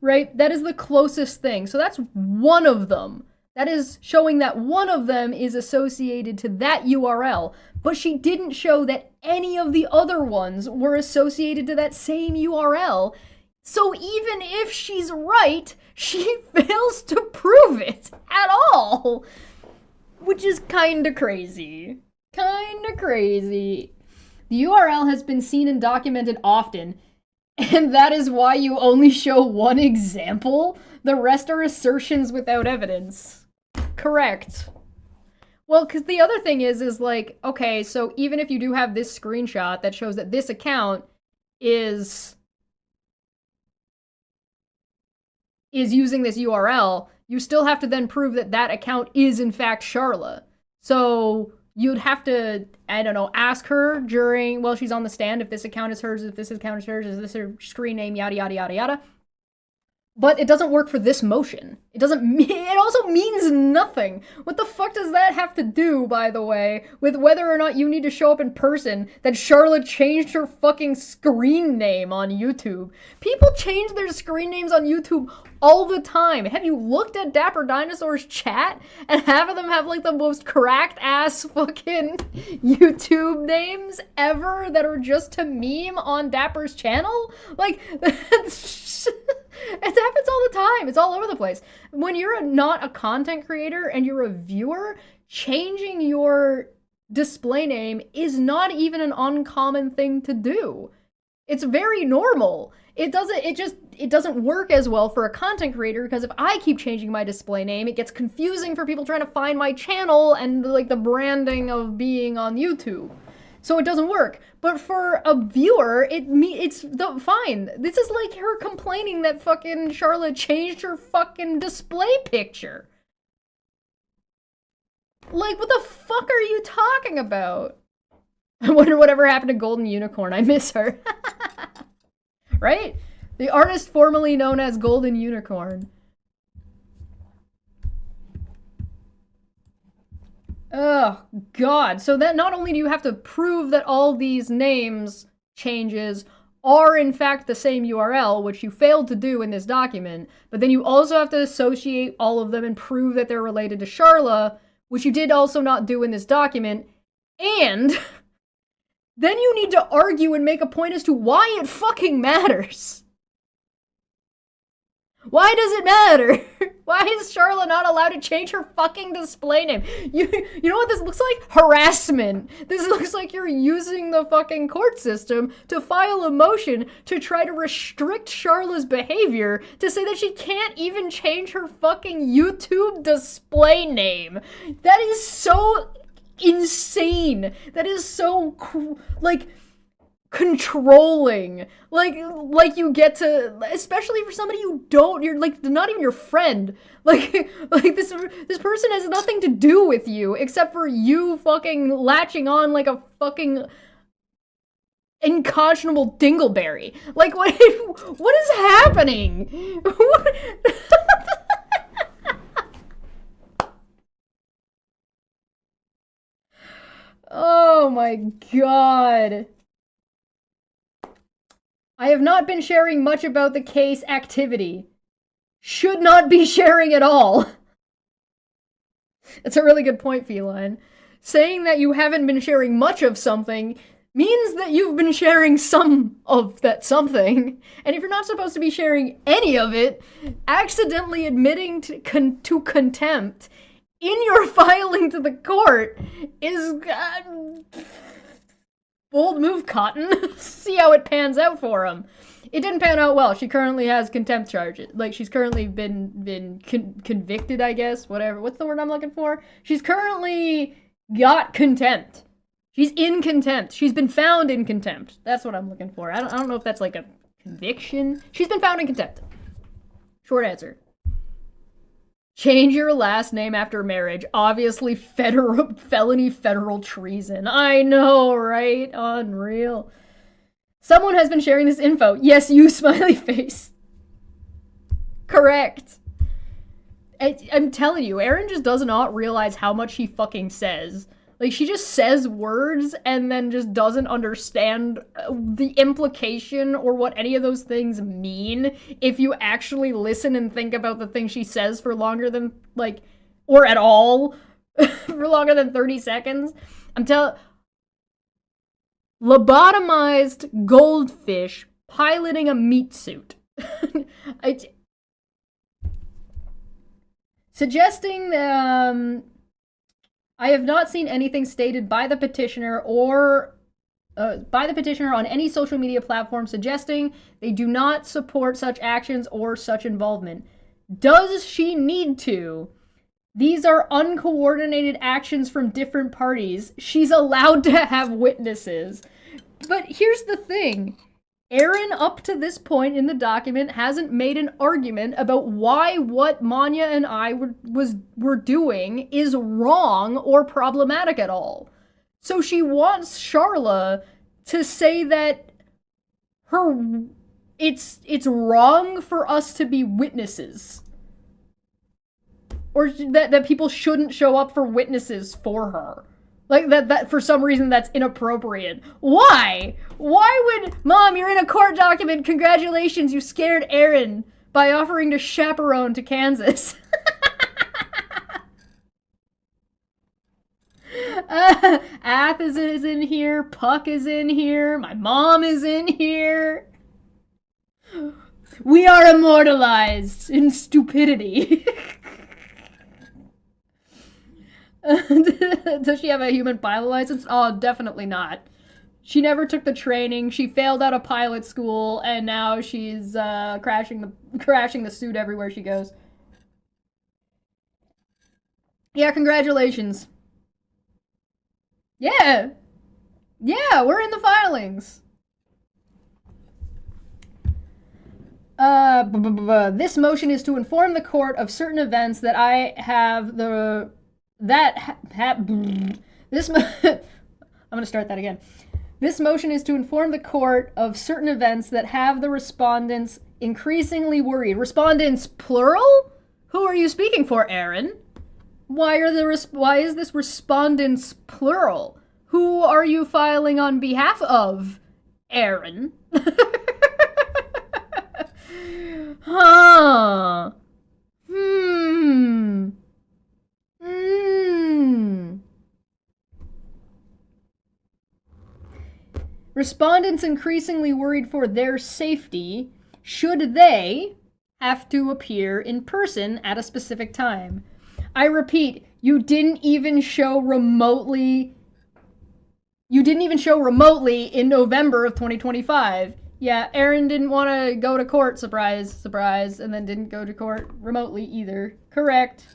right? That is the closest thing. So that's one of them. That is showing that one of them is associated to that URL, but she didn't show that any of the other ones were associated to that same URL. So even if she's right, she fails to prove it at all, which is kinda crazy. Kinda crazy. The URL has been seen and documented often, and that is why you only show one example? The rest are assertions without evidence. Correct. Well, because the other thing is like, okay, so even if you do have this screenshot that shows that this account is using this URL, you still have to then prove that that account is in fact Charla. So you'd have to, I don't know, ask her during, while she's on the stand, if this account is hers, if this account is hers, is this her screen name, yada, yada, yada, yada. But it doesn't work for this motion. It also means nothing. What the fuck does that have to do, by the way, with whether or not you need to show up in person that Charlotte changed her fucking screen name on YouTube? People change their screen names on YouTube all the time. Have you looked at Dapper Dinosaur's chat? And half of them have like the most cracked ass fucking YouTube names ever that are just to meme on Dapper's channel? Like, that's it happens all the time. It's all over the place. When you're not a content creator and you're a viewer, changing your display name is not even an uncommon thing to do. It's very normal. It doesn't work as well for a content creator because if I keep changing my display name, it gets confusing for people trying to find my channel and like the branding of being on YouTube. So it doesn't work. But for a viewer, it's fine. This is like her complaining that fucking Charlotte changed her fucking display picture. Like, what the fuck are you talking about? I wonder whatever happened to Golden Unicorn. I miss her. Right? The artist formerly known as Golden Unicorn. Oh, God. So that not only do you have to prove that all these names changes are in fact the same URL, which you failed to do in this document, but then you also have to associate all of them and prove that they're related to Charla, which you did also not do in this document, and then you need to argue and make a point as to why it fucking matters. Why does it matter? Why is Charla not allowed to change her fucking display name? You know what this looks like? Harassment. This looks like you're using the fucking court system to file a motion to try to restrict Charla's behavior to say that she can't even change her fucking YouTube display name. That is so insane. That is so, like, controlling. Like you get to, especially for somebody you don't, you're like not even your friend. Like this person has nothing to do with you except for you fucking latching on like a fucking unconscionable dingleberry. Like what is happening? my god. I have not been sharing much about the case activity. Should not be sharing at all. That's a really good point, Feline. Saying that you haven't been sharing much of something means that you've been sharing some of that something. And if you're not supposed to be sharing any of it, accidentally admitting to contempt in your filing to the court is... bold move, Cotton. See how it pans out for him. It didn't pan out well. She currently has contempt charges. Like, she's currently been convicted, I guess. Whatever. What's the word I'm looking for? She's currently got contempt. She's in contempt. She's been found in contempt. That's what I'm looking for. I don't know if that's like a conviction. She's been found in contempt. Short answer. Change your last name after marriage. Obviously, felony federal treason. I know, right? Unreal. Someone has been sharing this info. Yes, you, smiley face. Correct. I'm telling you, Erin just does not realize how much she fucking says. Like, she just says words and then just doesn't understand the implication or what any of those things mean if you actually listen and think about the thing she says for longer than, like, or at all, for longer than 30 seconds. Lobotomized goldfish piloting a meat suit. Suggesting that, I have not seen anything stated by the petitioner or on any social media platform suggesting they do not support such actions or such involvement. Does she need to? These are uncoordinated actions from different parties. She's allowed to have witnesses. But here's the thing. Erin, up to this point in the document, hasn't made an argument about why what Manya and I were doing is wrong or problematic at all. So she wants Sharla to say that it's wrong for us to be witnesses. Or that people shouldn't show up for witnesses for her. Like, that for some reason that's inappropriate. Why? Why would... Mom, you're in a court document. Congratulations, you scared Erin by offering to chaperone to Kansas. Ath is in here. Puck is in here. My mom is in here. We are immortalized in stupidity. Does she have a human pilot license? Oh, definitely not. She never took the training. She failed out of pilot school, and now she's crashing the suit everywhere she goes. Yeah, congratulations. Yeah, we're in the filings. This motion is to inform the court of certain events that I have the... I'm gonna start that again. This motion is to inform the court of certain events that have the respondents increasingly worried. Respondents, plural? Who are you speaking for, Erin? Why is this respondents, plural? Who are you filing on behalf of, Erin? Huh. Respondents increasingly worried for their safety should they have to appear in person at a specific time. I repeat, you didn't even show remotely in November of 2025. Yeah, Erin didn't want to go to court, surprise, surprise, and then didn't go to court remotely either. Correct.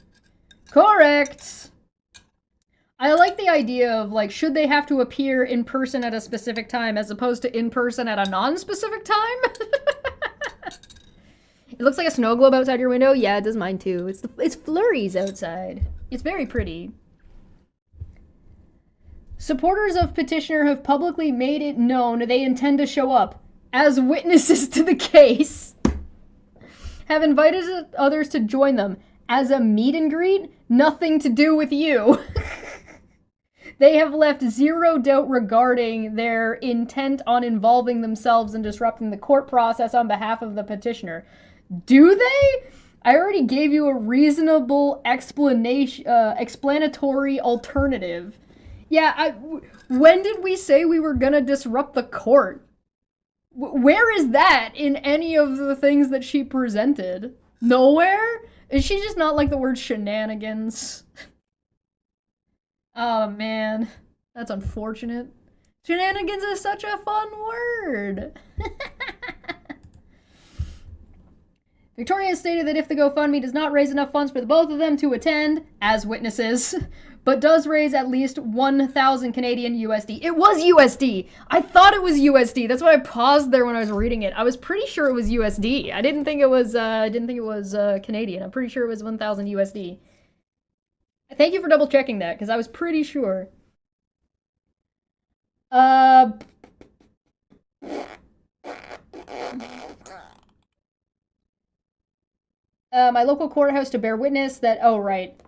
I like the idea of, like, should they have to appear in person at a specific time as opposed to in person at a non-specific time? It looks like a snow globe outside your window. Yeah, it does mine too. It's flurries outside. It's very pretty. Supporters of petitioner have publicly made it known they intend to show up as witnesses to the case. Have invited others to join them as a meet and greet. Nothing to do with you. They have left zero doubt regarding their intent on involving themselves in disrupting the court process on behalf of the petitioner. Do they? I already gave you a reasonable explanatory alternative. Yeah, when did we say we were gonna disrupt the court? Where is that in any of the things that she presented? Nowhere? Is she just not like the word shenanigans? Oh man, that's unfortunate. Shenanigans is such a fun word. Victoria has stated that if the GoFundMe does not raise enough funds for the both of them to attend, as witnesses, but does raise at least 1,000 Canadian USD. It was USD! I thought it was USD. That's why I paused there when I was reading it. I was pretty sure it was USD. I didn't think it was Canadian. I'm pretty sure it was 1,000 USD. Thank you for double checking that, because I was pretty sure. My local courthouse to bear witness that, oh, right.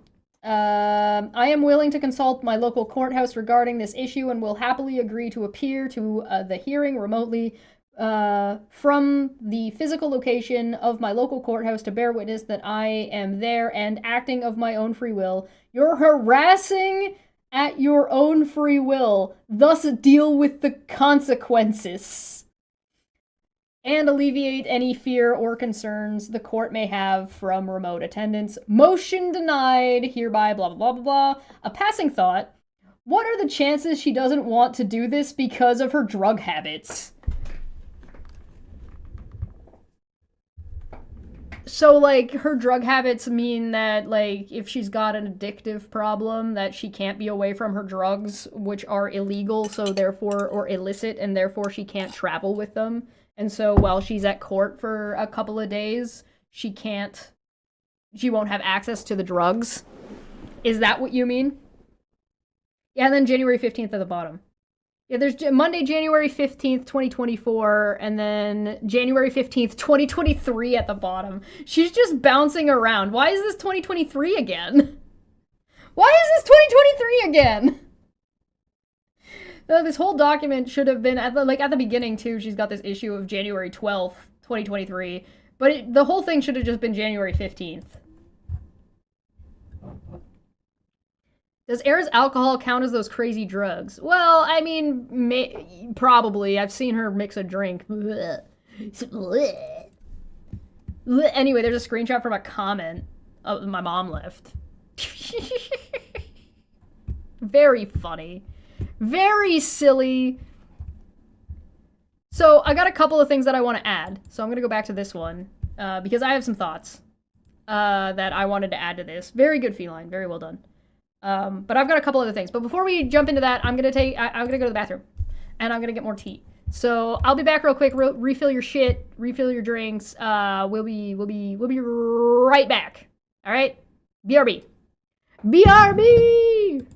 I am willing to consult my local courthouse regarding this issue and will happily agree to appear to the hearing remotely from the physical location of my local courthouse to bear witness that I am there and acting of my own free will. You're harassing at your own free will, thus deal with the consequences. And alleviate any fear or concerns the court may have from remote attendance. Motion denied, hereby blah, blah, blah, blah, blah. A passing thought. What are the chances she doesn't want to do this because of her drug habits? So, like, her drug habits mean that, like, if she's got an addictive problem, that she can't be away from her drugs, which are illegal, so therefore, or illicit, and therefore she can't travel with them. And so while she's at court for a couple of days, she won't have access to the drugs. Is that what you mean? Yeah, and then January 15th at the bottom. Yeah, there's Monday, January 15th, 2024, and then January 15th, 2023 at the bottom. She's just bouncing around. Why is this 2023 again? Why is this 2023 again? This whole document should have been, at the beginning, too, she's got this issue of January 12th, 2023. But the whole thing should have just been January 15th. Does Erin's alcohol count as those crazy drugs? Well, I mean, probably. I've seen her mix a drink. Anyway, there's a screenshot from a comment my mom left. Very funny. Very silly. So I got a couple of things that I want to add. So I'm going to go back to this one because I have some thoughts that I wanted to add to this. Very good feline. Very well done. But I've got a couple other things. But before we jump into that, I'm going to go to the bathroom and I'm going to get more tea. So I'll be back real quick. Refill your shit. Refill your drinks. We'll be right back. All right. BRB. BRB.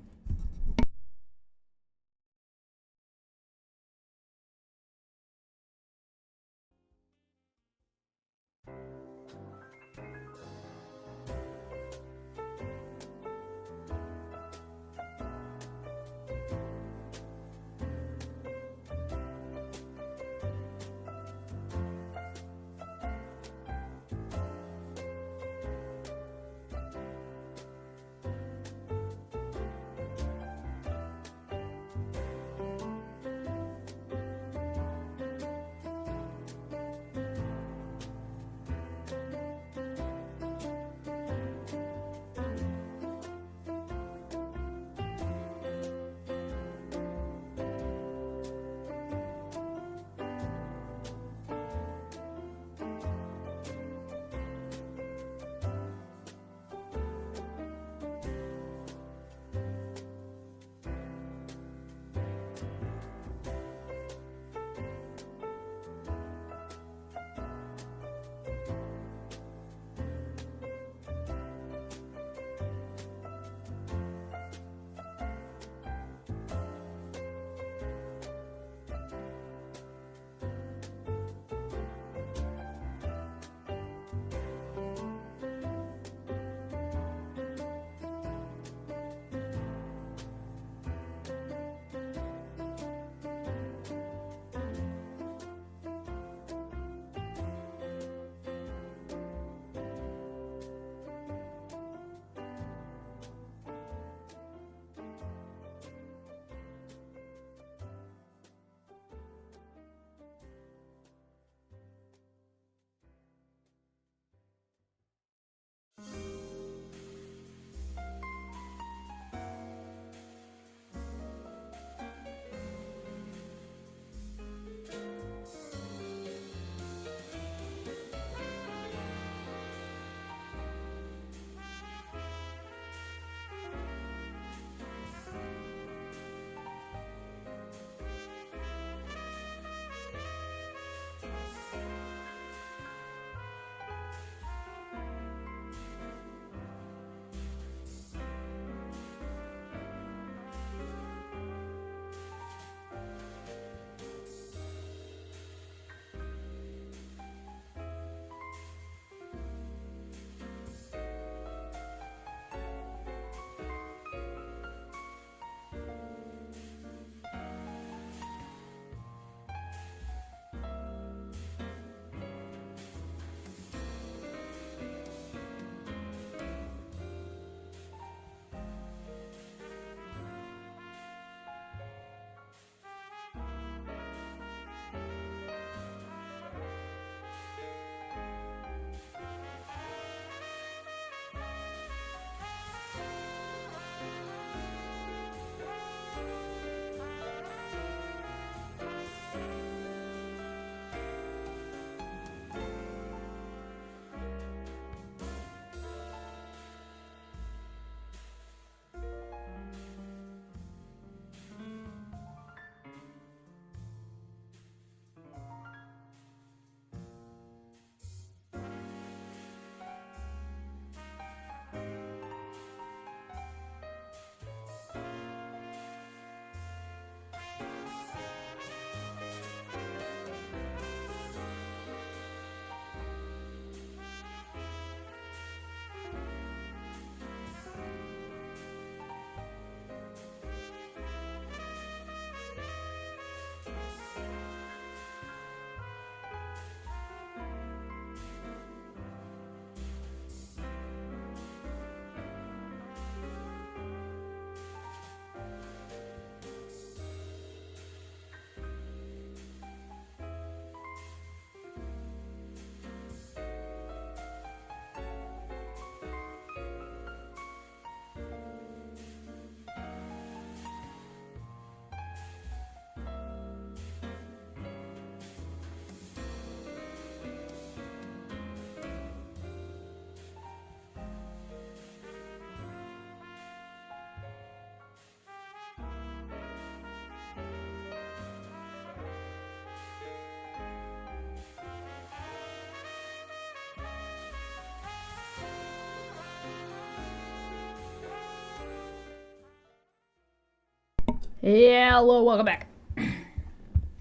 Yeah, hello, welcome back.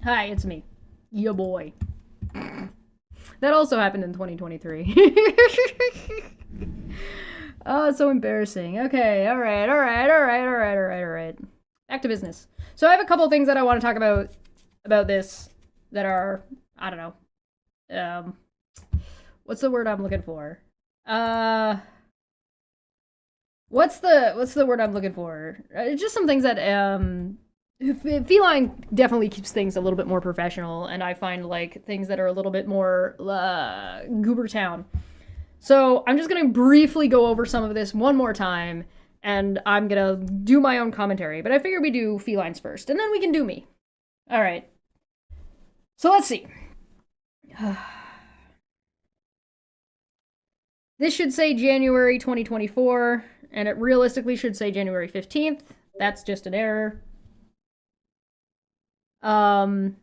Hi, it's me. Your boy. That also happened in 2023. Oh, it's so embarrassing. Okay, alright. Back to business. So I have a couple things that I want to talk about this that are, I don't know. What's the word I'm looking for? What's the word I'm looking for? Just some things that feline definitely keeps things a little bit more professional, and I find like things that are a little bit more goober town. So I'm just gonna briefly go over some of this one more time, and I'm gonna do my own commentary. But I figure we do felines first, and then we can do me. All right. So let's see. This should say January 2024, and it realistically should say January 15th. That's just an error. Motion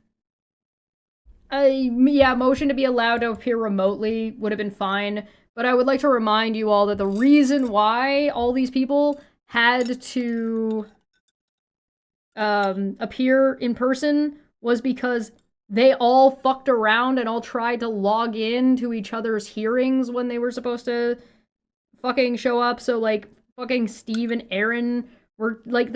to be allowed to appear remotely would have been fine, but I would like to remind you all that the reason why all these people had to appear in person was because they all fucked around and all tried to log in to each other's hearings when they were supposed to fucking show up. So, like, fucking Steve and Erin were, like,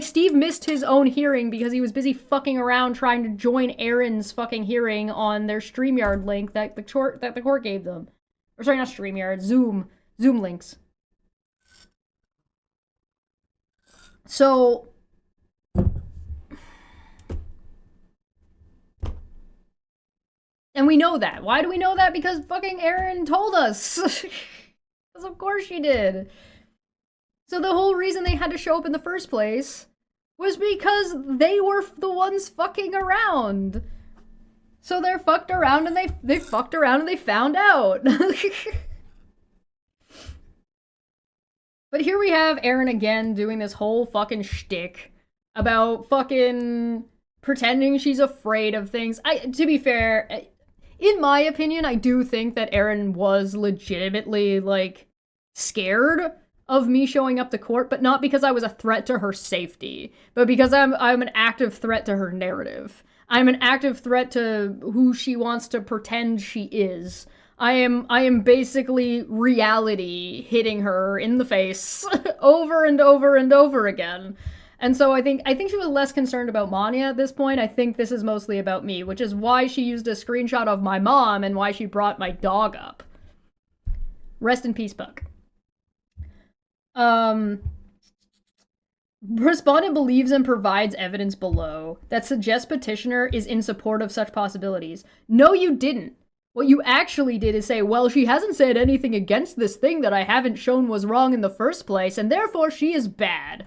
Steve missed his own hearing because he was busy fucking around trying to join Erin's fucking hearing on their StreamYard link that the court gave them. Or sorry, not StreamYard, Zoom links. So, and we know that. Why do we know that? Because fucking Erin told us. Because of course she did. So the whole reason they had to show up in the first place was because they were the ones fucking around. So they're fucked around and they fucked around and they found out. But here we have Erin again doing this whole fucking shtick about fucking pretending she's afraid of things. To be fair, in my opinion, I do think that Erin was legitimately, like, scared of me showing up to court, but not because I was a threat to her safety, but because I'm an active threat to her narrative. I'm an active threat to who she wants to pretend she is. I am basically reality hitting her in the face over and over and over again. And so I think she was less concerned about Manya at this point. I think this is mostly about me, which is why she used a screenshot of my mom and why she brought my dog up. Rest in peace, Buck. Respondent believes and provides evidence below that suggests petitioner is in support of such possibilities. No, you didn't. What you actually did is say, well, she hasn't said anything against this thing that I haven't shown was wrong in the first place, and therefore she is bad.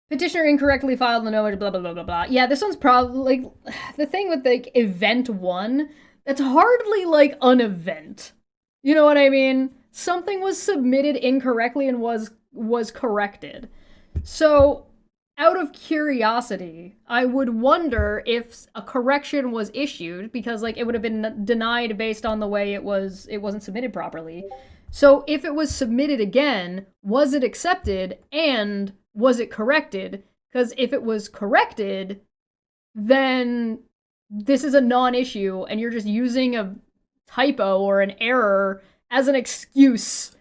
Petitioner incorrectly filed the notice, blah, blah, blah, blah, blah. Yeah, this one's probably, like, the thing with, like, event 1, that's hardly, like, an event. You know what I mean? Something was submitted incorrectly and was corrected. So, out of curiosity, I would wonder if a correction was issued, because, like, it would have been denied based on the way it wasn't submitted properly. So, if it was submitted again, was it accepted, and was it corrected? Because if it was corrected, then this is a non-issue, and you're just using a typo or an error as an excuse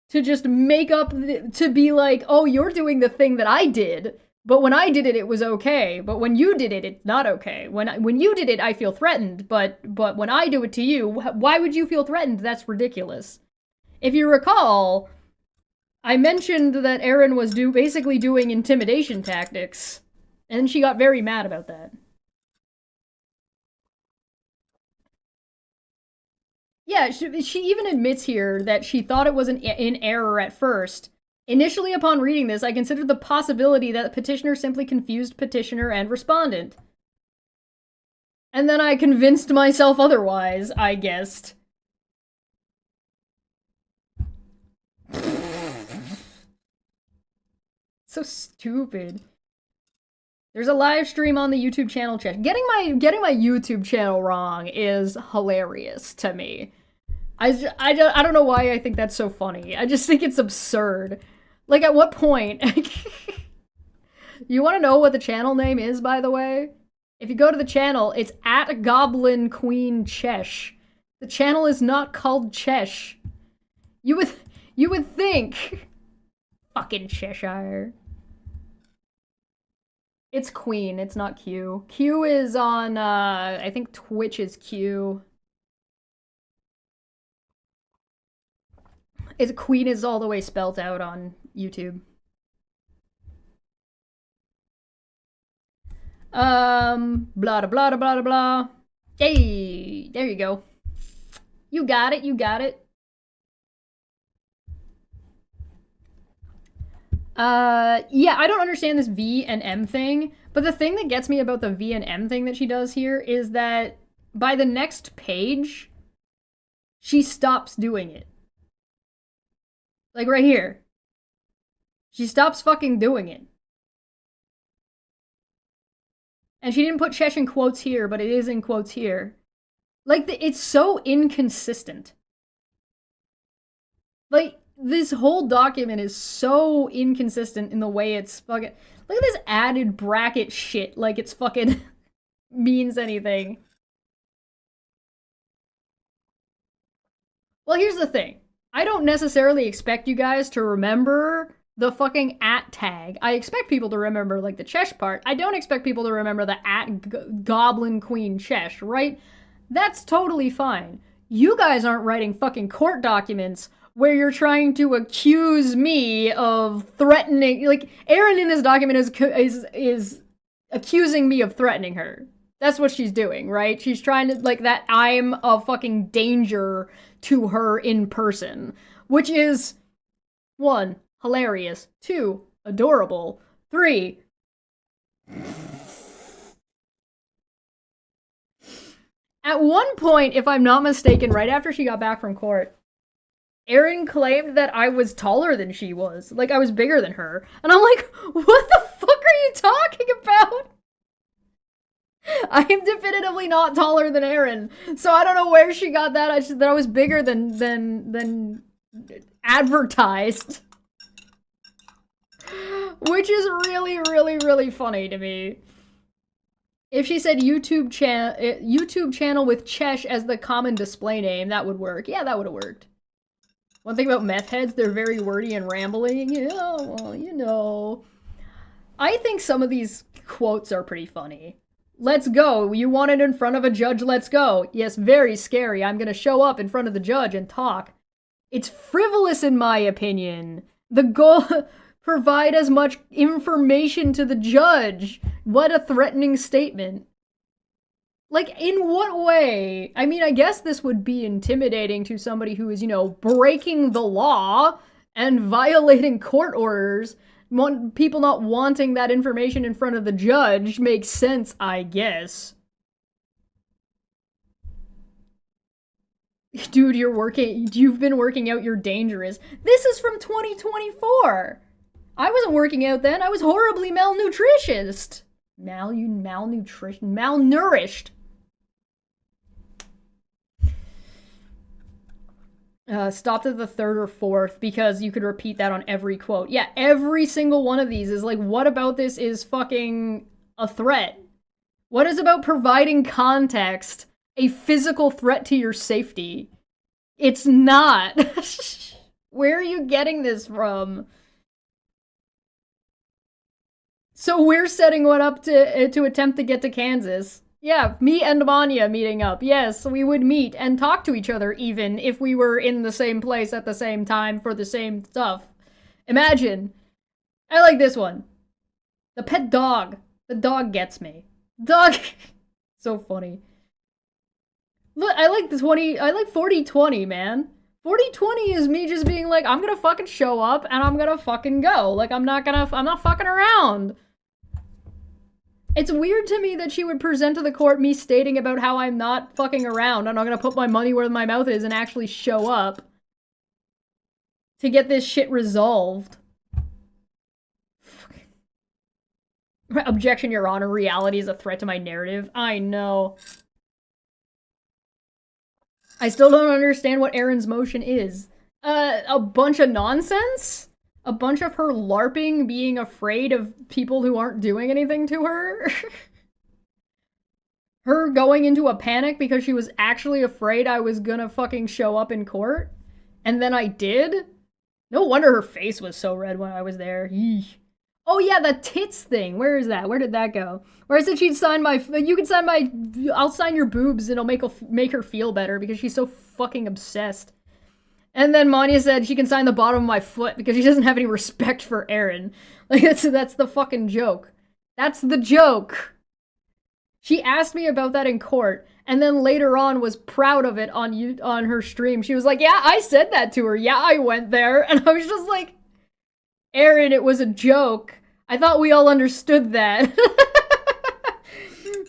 to just make up, to be like, oh, you're doing the thing that I did, but when I did it, it was okay, but when you did it, it's not okay. When you did it, I feel threatened, but when I do it to you, why would you feel threatened? That's ridiculous. If you recall, I mentioned that Erin was basically doing intimidation tactics, and she got very mad about that. Yeah, she even admits here that she thought it was in error at first. Initially, upon reading this, I considered the possibility that petitioner simply confused petitioner and respondent. And then I convinced myself otherwise, I guessed. So stupid. There's a live stream on the YouTube channel, Chesh. Getting my YouTube channel wrong is hilarious to me. I don't know why I think that's so funny. I just think it's absurd. Like, at what point? You want to know what the channel name is, by the way? If you go to the channel, it's at Goblin Queen Chesh. The channel is not called Chesh. You would think. Fucking Cheshire. It's Queen, it's not Q. Q is on, I think Twitch is Q. It's Queen is all the way spelt out on YouTube. Blah, blah, blah, blah, blah. Hey, there you go. You got it, you got it. Yeah, I don't understand this V and M thing, but the thing that gets me about the V and M thing that she does here is that by the next page, she stops doing it. Like right here. She stops fucking doing it. And she didn't put Chesh in quotes here, but it is in quotes here. Like, it's so inconsistent. Like, this whole document is so inconsistent in the way it's fucking... Look at this added bracket shit, like it's fucking means anything. Well, here's the thing. I don't necessarily expect you guys to remember the fucking at tag. I expect people to remember, like, the Chesh part. I don't expect people to remember the at Goblin Queen Chesh, right? That's totally fine. You guys aren't writing fucking court documents where you're trying to accuse me of threatening... Like, Erin in this document is accusing me of threatening her. That's what she's doing, right? She's trying to, like, that I'm a fucking danger to her in person. Which is, 1, hilarious. 2, adorable. 3, at one point, if I'm not mistaken, right after she got back from court, Erin claimed that I was taller than she was. Like, I was bigger than her. And I'm like, what the fuck are you talking about? I am definitively not taller than Erin. So I don't know where she got that. That I was bigger than advertised. Which is really, really, really funny to me. If she said YouTube channel with Chesh as the common display name, that would work. Yeah, that would have worked. One thing about meth heads, they're very wordy and rambling. Yeah, well, you know. I think some of these quotes are pretty funny. Let's go. You want it in front of a judge? Let's go. Yes, very scary. I'm gonna show up in front of the judge and talk. It's frivolous in my opinion. The goal... Provide as much information to the judge. What a threatening statement. Like, in what way? I mean, I guess this would be intimidating to somebody who is, you know, breaking the law and violating court orders. People not wanting that information in front of the judge makes sense, I guess. Dude, you've been working out, you're dangerous. This is from 2024. I wasn't working out then. I was horribly malnourished. Malnourished. Stopped at the 3rd or 4th because you could repeat that on every quote. Yeah, every single one of these is like, what about this is fucking a threat? What is about providing context a physical threat to your safety? It's not. Where are you getting this from? So we're setting one up to attempt to get to Kansas. Yeah, me and Manya meeting up. Yes, we would meet and talk to each other even if we were in the same place at the same time for the same stuff. Imagine. I like this one. The pet dog. The dog gets me. Dog. So funny. Look, I like 40-20, man. 40-20 is me just being like, I'm gonna fucking show up and I'm gonna fucking go. Like, I'm not fucking around. It's weird to me that she would present to the court me stating about how I'm not fucking around. I'm not gonna put my money where my mouth is and actually show up to get this shit resolved. Objection, Your Honor. Reality is a threat to my narrative. I know. I still don't understand what Erin's motion is. A bunch of nonsense? A bunch of her LARPing being afraid of people who aren't doing anything to her? Her going into a panic because she was actually afraid I was gonna fucking show up in court? And then I did? No wonder her face was so red when I was there. Yeesh. Oh yeah, the tits thing. Where is that? Where did that go? Where I said she'd sign my... You can sign my... I'll sign your boobs and it'll make her feel better because she's so fucking obsessed. And then Manya said she can sign the bottom of my foot because she doesn't have any respect for Erin. Like, that's the fucking joke. That's the joke. She asked me about that in court, and then later on was proud of it on her stream. She was like, yeah, I said that to her. Yeah, I went there. And I was just like, Erin, it was a joke. I thought we all understood that.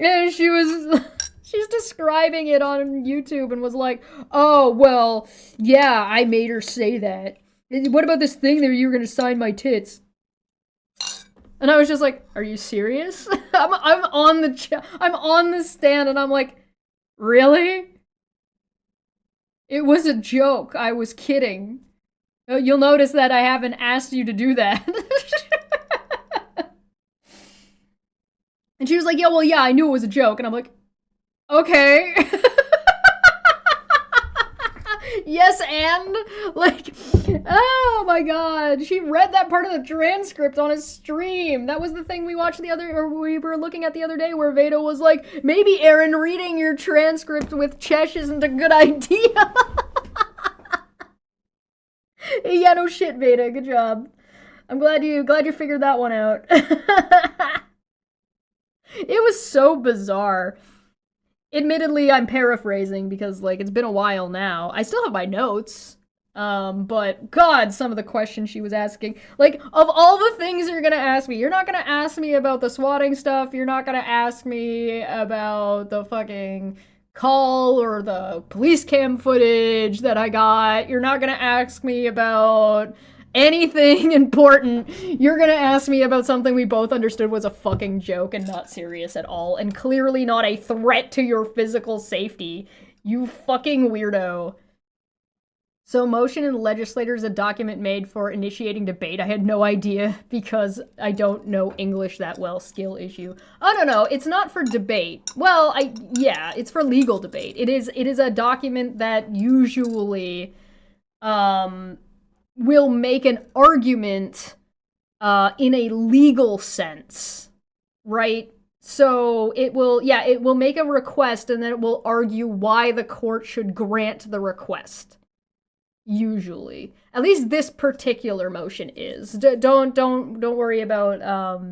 And she's describing it on YouTube and was like, oh, well, yeah, I made her say that. What about this thing that you were going to sign my tits? And I was just like, are you serious? I'm on the stand and I'm like, really? It was a joke. I was kidding. You'll notice that I haven't asked you to do that. And she was like, yeah, well, yeah, I knew it was a joke. And I'm like, okay. Yes, and like, oh my god, she read that part of the transcript on his stream. That was the thing we watched we were looking at the other day, where Veda was like, maybe Erin, reading your transcript with Chesh isn't a good idea. Yeah, no shit, Veda. Good job. I'm glad you figured that one out. It was so bizarre. Admittedly, I'm paraphrasing because, like, it's been a while now. I still have my notes. But, God, some of the questions she was asking. Like, of all the things you're gonna ask me, you're not gonna ask me about the swatting stuff, you're not gonna ask me about the fucking call or the police cam footage that I got. You're not gonna ask me about anything important. You're gonna ask me about something we both understood was a fucking joke and not serious at all, and clearly not a threat to your physical safety. You fucking weirdo. So motion in the legislature is a document made for initiating debate. I had no idea because I don't know English that well. Skill issue. Oh, no, it's not for debate. Well, yeah, it's for legal debate. It is a document that usually, will make an argument in a legal sense, right? So it will make a request and then it will argue why the court should grant the request. Usually. At least this particular motion is. Don't worry about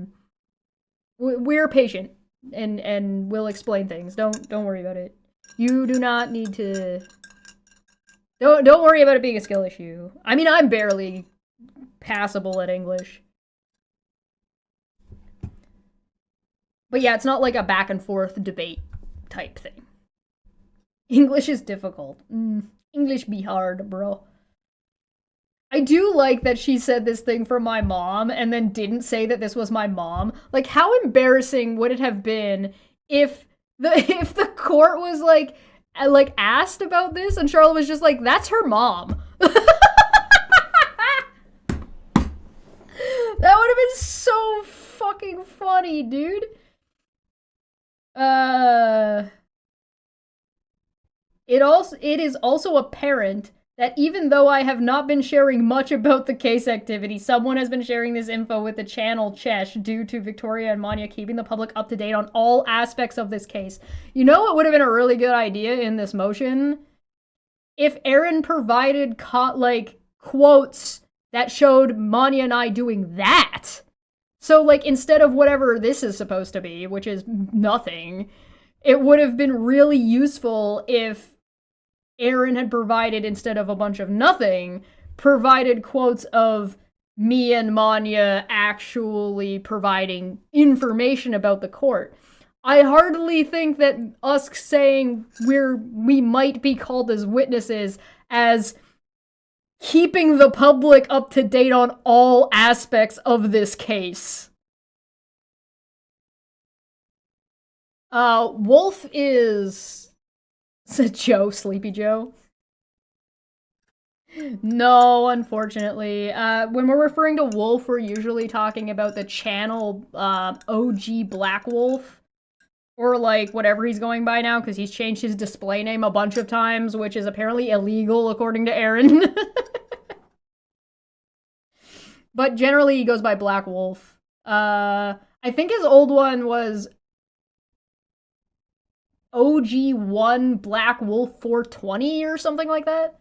we're patient and we'll explain things. Don't worry about it. You do not need to... Don't worry about it being a skill issue. I mean, I'm barely passable at English. But yeah, it's not like a back and forth debate type thing. English is difficult. English be hard, bro. I do like that she said this thing for my mom and then didn't say that this was my mom. Like, how embarrassing would it have been if the court was like asked about this and Charlotte was just like, that's her mom. That would have been so fucking funny, dude. It is also apparent that even though I have not been sharing much about the case activity, someone has been sharing this info with the channel Chesh due to Victoria and Manya keeping the public up to date on all aspects of this case. You know what would have been a really good idea in this motion? If Erin provided quotes that showed Manya and I doing that. So, like, instead of whatever this is supposed to be, which is nothing, it would have been really useful if Erin had provided, instead of a bunch of nothing, provided quotes of me and Manya actually providing information about the court. I hardly think that us saying we might be called as witnesses as keeping the public up to date on all aspects of this case. Wolf is Said Joe, Sleepy Joe. No, unfortunately. When we're referring to wolf, we're usually talking about the channel OG Black Wolf. Or, like, whatever he's going by now, because he's changed his display name a bunch of times, which is apparently illegal, according to Erin. But generally, he goes by Black Wolf. I think his old one was OG1 Black Wolf 420 or something like that.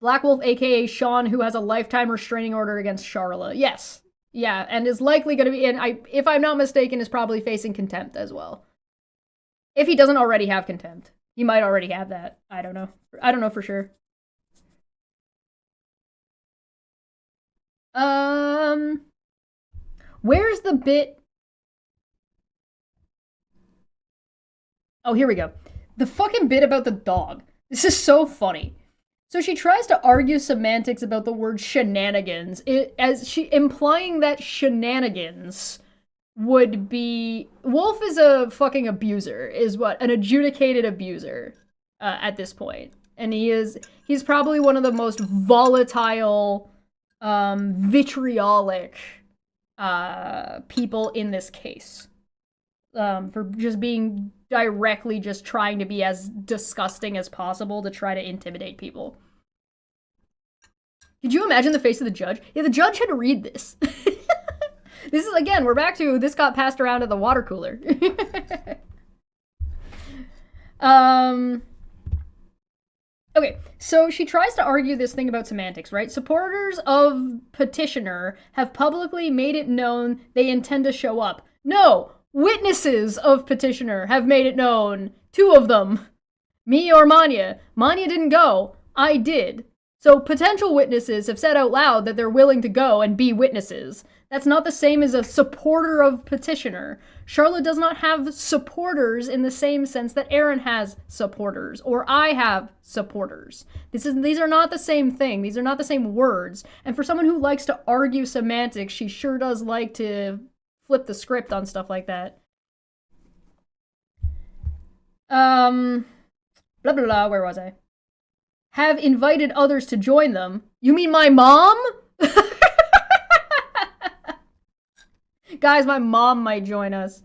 Black Wolf, aka Sean, who has a lifetime restraining order against Charla. Yes. Yeah, and is likely going to be, if I'm not mistaken, is probably facing contempt as well. If he doesn't already have contempt. He might already have that. I don't know. I don't know for sure. Where's the bit? Oh, here we go. The fucking bit about the dog. This is so funny. So she tries to argue semantics about the word shenanigans, implying that shenanigans would be... Wolf is a fucking abuser, is what? An adjudicated abuser at this point. And he's probably one of the most volatile, vitriolic people in this case. For just being directly just trying to be as disgusting as possible to try to intimidate people. Could you imagine the face of the judge? Yeah, the judge had to read this. This is, again, we're back to this got passed around to the water cooler. Okay, so she tries to argue this thing about semantics, right? Supporters of petitioner have publicly made it known they intend to show up. No! Witnesses of petitioner have made it known. 2 of them. Me or Manya. Manya didn't go. I did. So potential witnesses have said out loud that they're willing to go and be witnesses. That's not the same as a supporter of petitioner. Charlotte does not have supporters in the same sense that Erin has supporters, or I have supporters. These are not the same thing. These are not the same words. And for someone who likes to argue semantics, she sure does like to flip the script on stuff like that. Blah, blah, blah, where was I? Have invited others to join them. You mean my mom? Guys, my mom might join us.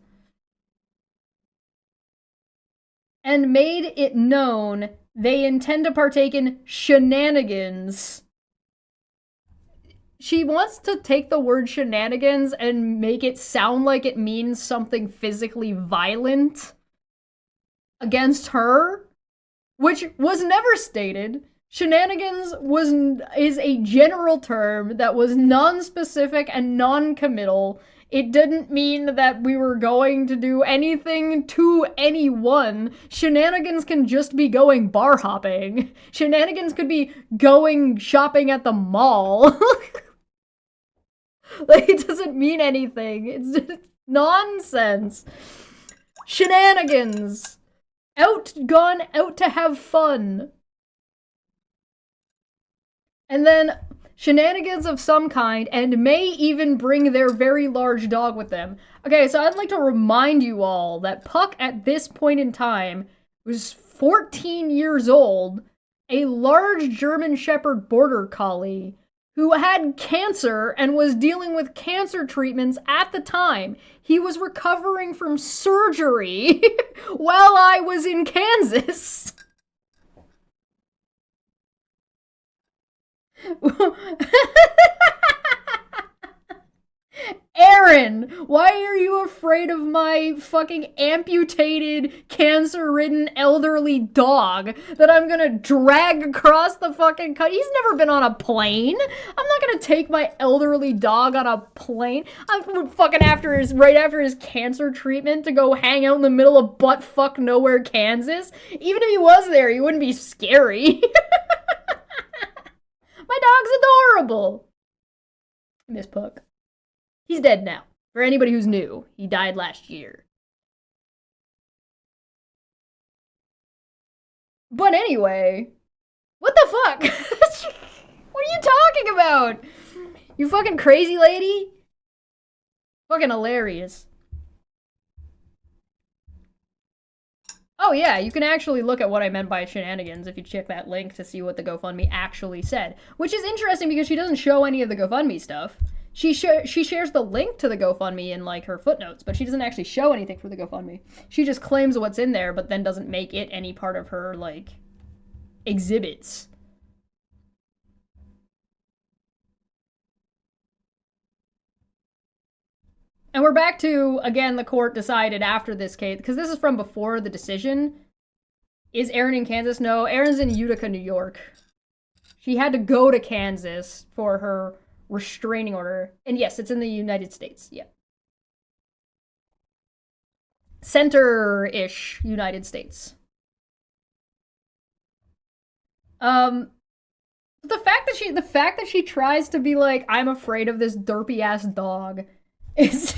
And made it known they intend to partake in shenanigans. She wants to take the word shenanigans and make it sound like it means something physically violent against her, which was never stated. Shenanigans is a general term that was non-specific and non-committal. It didn't mean that we were going to do anything to anyone. Shenanigans can just be going bar hopping. Shenanigans could be going shopping at the mall. Like, it doesn't mean anything. It's just nonsense. Shenanigans. Gone out to have fun. And then shenanigans of some kind, and may even bring their very large dog with them. Okay, so I'd like to remind you all that Puck at this point in time was 14 years old, a large German Shepherd Border Collie who had cancer and was dealing with cancer treatments at the time. He was recovering from surgery while I was in Kansas. Erin, why are you afraid of my fucking amputated, cancer-ridden, elderly dog that I'm gonna drag across the fucking country? He's never been on a plane. I'm not gonna take my elderly dog on a plane. I'm fucking right after his cancer treatment to go hang out in the middle of butt-fuck nowhere, Kansas. Even if he was there, he wouldn't be scary. My dog's adorable. I miss Puck. He's dead now. For anybody who's new, he died last year. But anyway, what the fuck? What are you talking about? You fucking crazy lady? Fucking hilarious. Oh yeah, you can actually look at what I meant by shenanigans if you check that link to see what the GoFundMe actually said. Which is interesting because she doesn't show any of the GoFundMe stuff. She shares the link to the GoFundMe in like her footnotes, but she doesn't actually show anything for the GoFundMe. She just claims what's in there, but then doesn't make it any part of her like exhibits. And we're back to, again, the court decided after this case, because this is from before the decision. Is Erin in Kansas? No, Erin's in Utica, New York. She had to go to Kansas for her restraining order. And yes, it's in the United States, yeah. Center-ish United States. The fact that she tries to be like, I'm afraid of this derpy-ass dog... If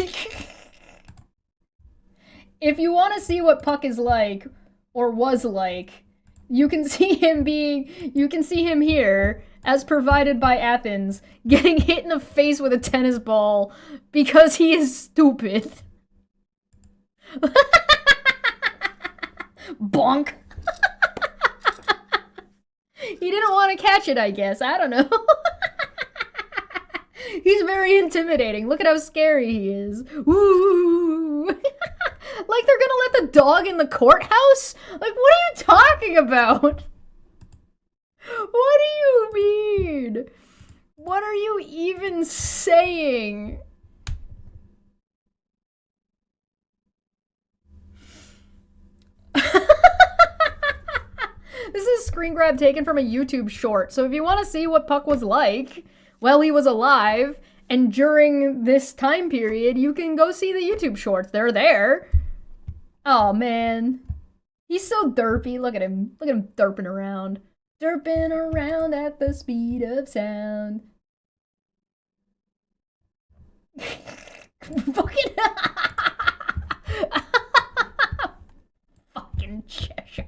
you want to see what Puck is like, or was like, you can see him here, as provided by Athens, getting hit in the face with a tennis ball because he is stupid. Bonk. He didn't want to catch it, I guess. I don't know. He's very intimidating. Look at how scary he is. Woo! Like they're gonna let the dog in the courthouse? Like, what are you talking about? What do you mean? What are you even saying? This is a screen grab taken from a YouTube short. So if you want to see what Puck was like while he was alive, and during this time period, you can go see the YouTube shorts. They're there. Oh, man. He's so derpy. Look at him. Look at him derping around. Derping around at the speed of sound. Fucking... Fucking Cheshire.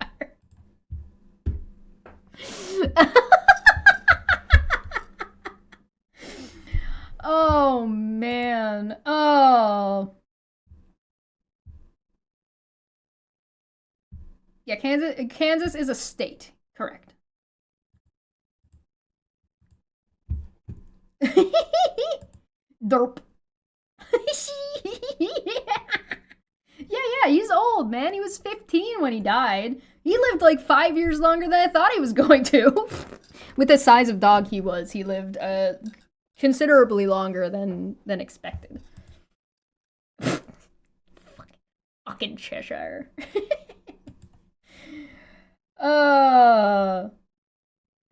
Oh, man. Oh. Yeah, Kansas is a state. Correct. Derp. Yeah, he's old, man. He was 15 when he died. He lived like 5 years longer than I thought he was going to. With the size of dog he was, he lived considerably longer than expected. Fucking Cheshire.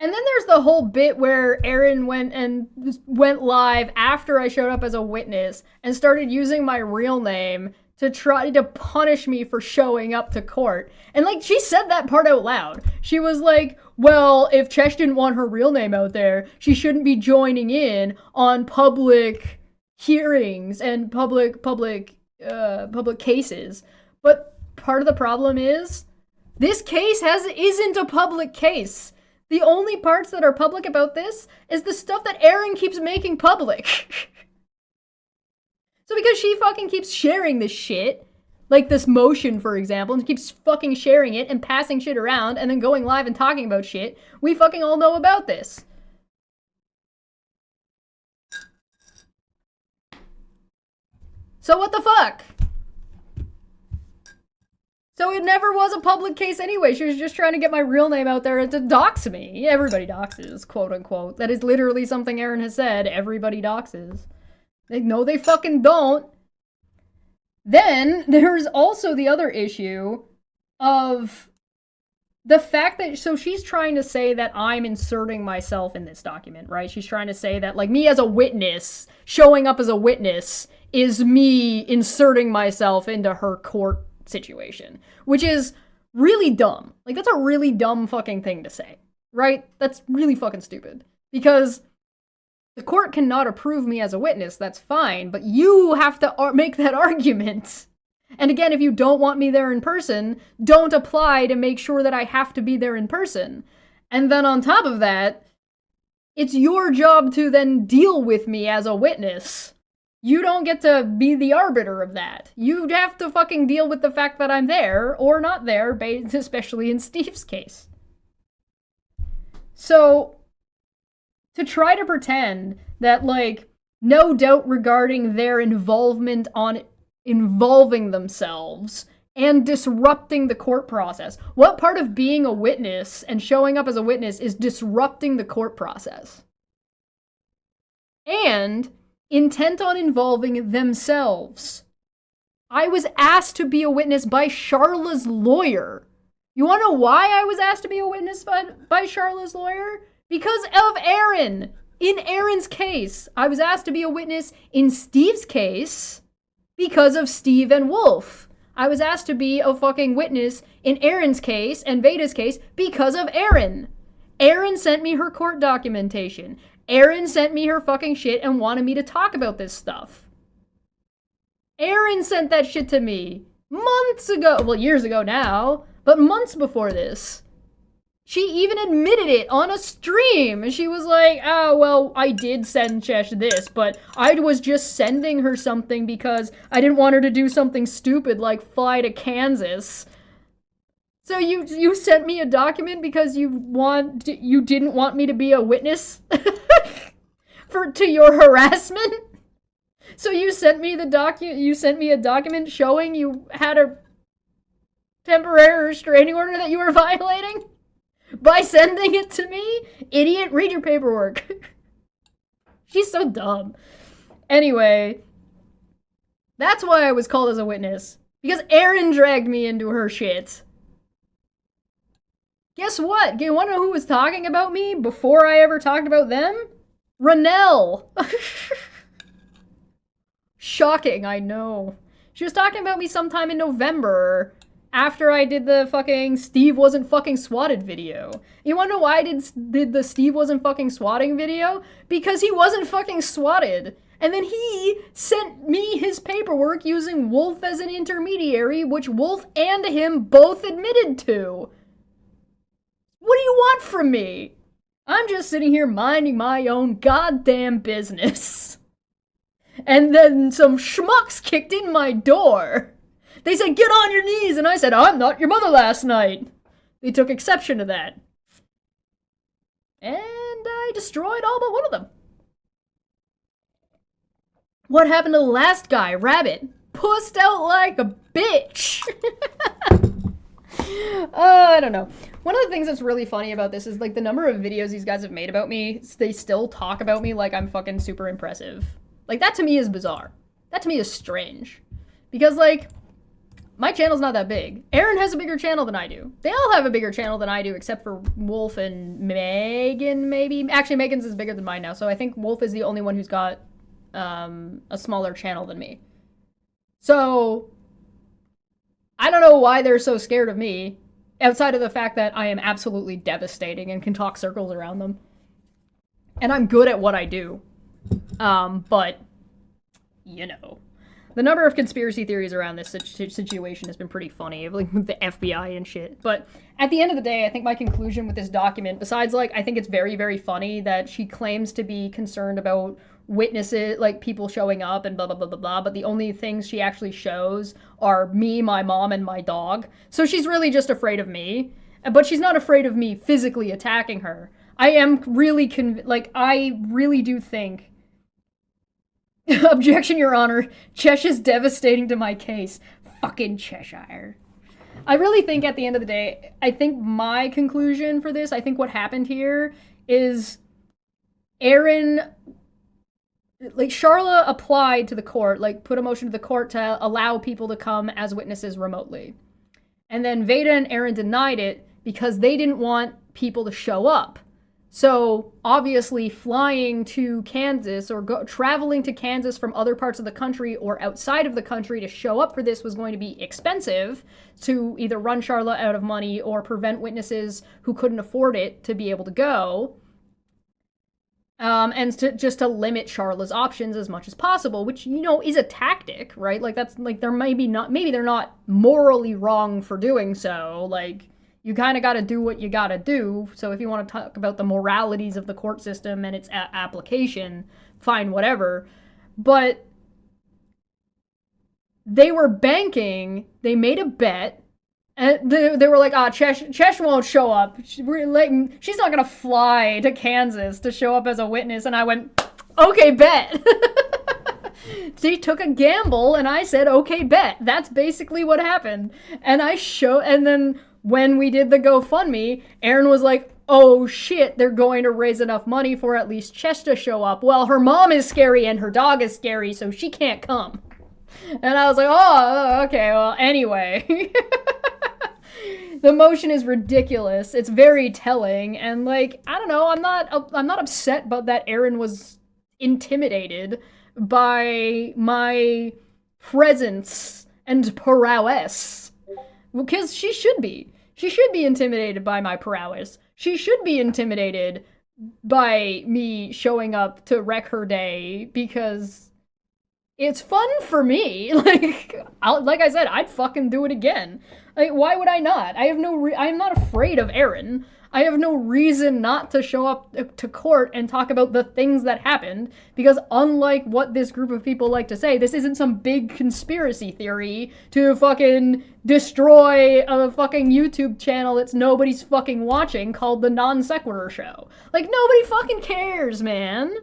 And then there's the whole bit where Erin went live after I showed up as a witness and started using my real name to try to punish me for showing up to court. And, like, she said that part out loud. She was like, well, if Chesh didn't want her real name out there, she shouldn't be joining in on public hearings and public cases. But part of the problem is, this case isn't a public case. The only parts that are public about this is the stuff that Erin keeps making public. So because she fucking keeps sharing this shit, like this motion, for example, and keeps fucking sharing it and passing shit around and then going live and talking about shit, we fucking all know about this. So what the fuck? So it never was a public case anyway. She was just trying to get my real name out there to dox me. Everybody doxes, quote unquote. That is literally something Erin has said. Everybody doxes. No, they fucking don't. Then there's also the other issue of the fact that, so she's trying to say that I'm inserting myself in this document, right? She's trying to say that, like, me as a witness, showing up as a witness, is me inserting myself into her court situation, which is really dumb. Like, that's a really dumb fucking thing to say, right? That's really fucking stupid. Because the court cannot approve me as a witness, that's fine, but you have to make that argument. And again, if you don't want me there in person, don't apply to make sure that I have to be there in person. And then on top of that, it's your job to then deal with me as a witness. You don't get to be the arbiter of that. You'd have to fucking deal with the fact that I'm there or not there, especially in Steve's case. So, to try to pretend that, like, no doubt regarding their involvement on involving themselves and disrupting the court process. What part of being a witness and showing up as a witness is disrupting the court process? And intent on involving themselves. I was asked to be a witness by Charla's lawyer. You want to know why I was asked to be a witness by Charla's lawyer? Because of Erin. In Erin's case. I was asked to be a witness in Steve's case because of Steve and Wolf. I was asked to be a fucking witness in Erin's case and Veda's case because of Erin. Erin sent me her court documentation. Erin sent me her fucking shit and wanted me to talk about this stuff. Erin sent that shit to me months ago. Well, years ago now, but months before this. She even admitted it on a stream. And she was like, oh, well, I did send Chesh this, but I was just sending her something because I didn't want her to do something stupid like fly to Kansas. So you sent me a document because you didn't want me to be a witness to your harassment? So you sent me a document showing you had a temporary restraining order that you were violating? By sending it to me? Idiot, read your paperwork. She's so dumb. Anyway, that's why I was called as a witness. Because Erin dragged me into her shit. Guess what? You wanna know who was talking about me before I ever talked about them? Ranelle. Shocking, I know. She was talking about me sometime in November. After I did the fucking Steve wasn't fucking swatted video. You wanna know why I did the Steve wasn't fucking swatting video? Because he wasn't fucking swatted. And then he sent me his paperwork using Wolf as an intermediary, which Wolf and him both admitted to. What do you want from me? I'm just sitting here minding my own goddamn business. And then some schmucks kicked in my door. They said, get on your knees, and I said, I'm not your mother last night. They took exception to that. And I destroyed all but one of them. What happened to the last guy, Rabbit? Pussed out like a bitch. I don't know. One of the things that's really funny about this is, like, the number of videos these guys have made about me, they still talk about me like I'm fucking super impressive. Like, that to me is bizarre. That to me is strange. Because, like, my channel's not that big. Erin has a bigger channel than I do. They all have a bigger channel than I do, except for Wolf and Megan, maybe. Actually, Megan's is bigger than mine now, so I think Wolf is the only one who's got a smaller channel than me. So, I don't know why they're so scared of me, outside of the fact that I am absolutely devastating and can talk circles around them. And I'm good at what I do. But, you know. The number of conspiracy theories around this situation has been pretty funny, like with the FBI and shit. But at the end of the day, I think my conclusion with this document, besides, like, I think it's very, very funny that she claims to be concerned about witnesses, like, people showing up and blah, blah, blah, blah, blah, but the only things she actually shows are me, my mom, and my dog. So she's really just afraid of me, but she's not afraid of me physically attacking her. I am really, I really do think objection, Your Honor. Chesh is devastating to my case. Fucking Cheshire. I really think at the end of the day, I think my conclusion for this, I think what happened here is Erin, like, Charla applied to the court, like, put a motion to the court to allow people to come as witnesses remotely. And then Veda and Erin denied it because they didn't want people to show up. So, obviously, flying to Kansas or traveling to Kansas from other parts of the country or outside of the country to show up for this was going to be expensive to either run Charla out of money or prevent witnesses who couldn't afford it to be able to go. And just to limit Charla's options as much as possible, which, you know, is a tactic, right? Like, that's, like, maybe they're not morally wrong for doing so, like, you kind of got to do what you got to do. So if you want to talk about the moralities of the court system and its application, fine, whatever. But They were banking, they made a bet, and they were like, Chesh won't show up. She's not gonna fly to Kansas to show up as a witness. And I went, okay, bet. They took a gamble, and I said, okay, bet. That's basically what happened. And then when we did the GoFundMe, Erin was like, oh shit, they're going to raise enough money for at least Chesh to show up. Well, her mom is scary and her dog is scary, so she can't come. And I was like, oh, okay, well, anyway. The motion is ridiculous. It's very telling, and like, I don't know, I'm not upset but that Erin was intimidated by my presence and prowess. Because she should be. She should be intimidated by my prowess. She should be intimidated by me showing up to wreck her day, because it's fun for me. Like I said, I'd fucking do it again. Like, why would I not? I'm not afraid of Erin. I have no reason not to show up to court and talk about the things that happened, because unlike what this group of people like to say, this isn't some big conspiracy theory to fucking destroy a fucking YouTube channel that's nobody's fucking watching called The Non Sequitur Show. Like, nobody fucking cares, man.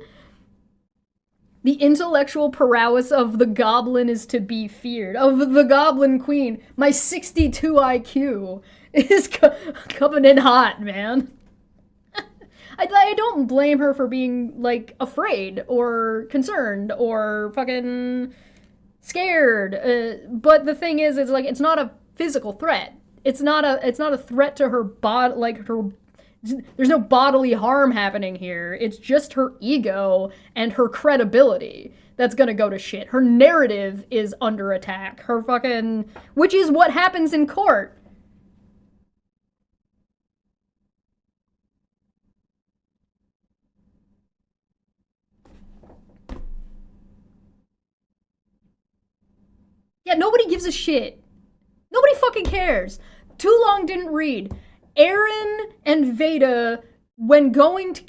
The intellectual prowess of the goblin is to be feared. Of the goblin queen, my 62 IQ is coming in hot, man. I don't blame her for being, like, afraid or concerned or fucking scared. But the thing is, it's not a physical threat. It's not a threat to her body, like, there's no bodily harm happening here. It's just her ego and her credibility that's gonna go to shit. Her narrative is under attack. Which is what happens in court. Yeah, nobody gives a shit. Nobody fucking cares. Too Long Didn't Read. Erin and Veda, when going to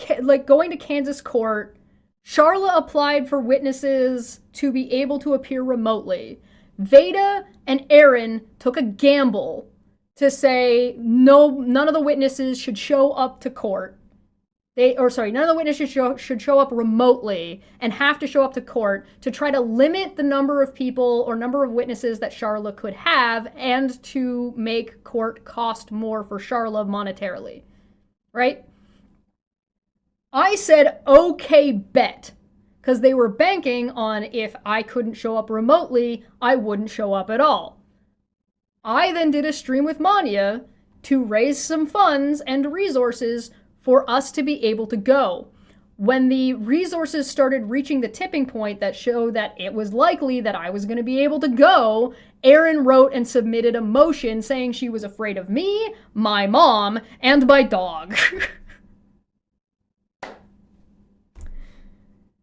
Kansas court, Charla applied for witnesses to be able to appear remotely. Veda and Erin took a gamble to say none of the witnesses should show up to court. None of the witnesses should show up remotely and have to show up to court to try to limit the number of people or number of witnesses that Charla could have, and to make court cost more for Charla monetarily. Right? I said, okay, bet. Because they were banking on if I couldn't show up remotely, I wouldn't show up at all. I then did a stream with Manya to raise some funds and resources for us to be able to go. When the resources started reaching the tipping point that showed that it was likely that I was going to be able to go, Erin wrote and submitted a motion saying she was afraid of me, my mom, and my dog.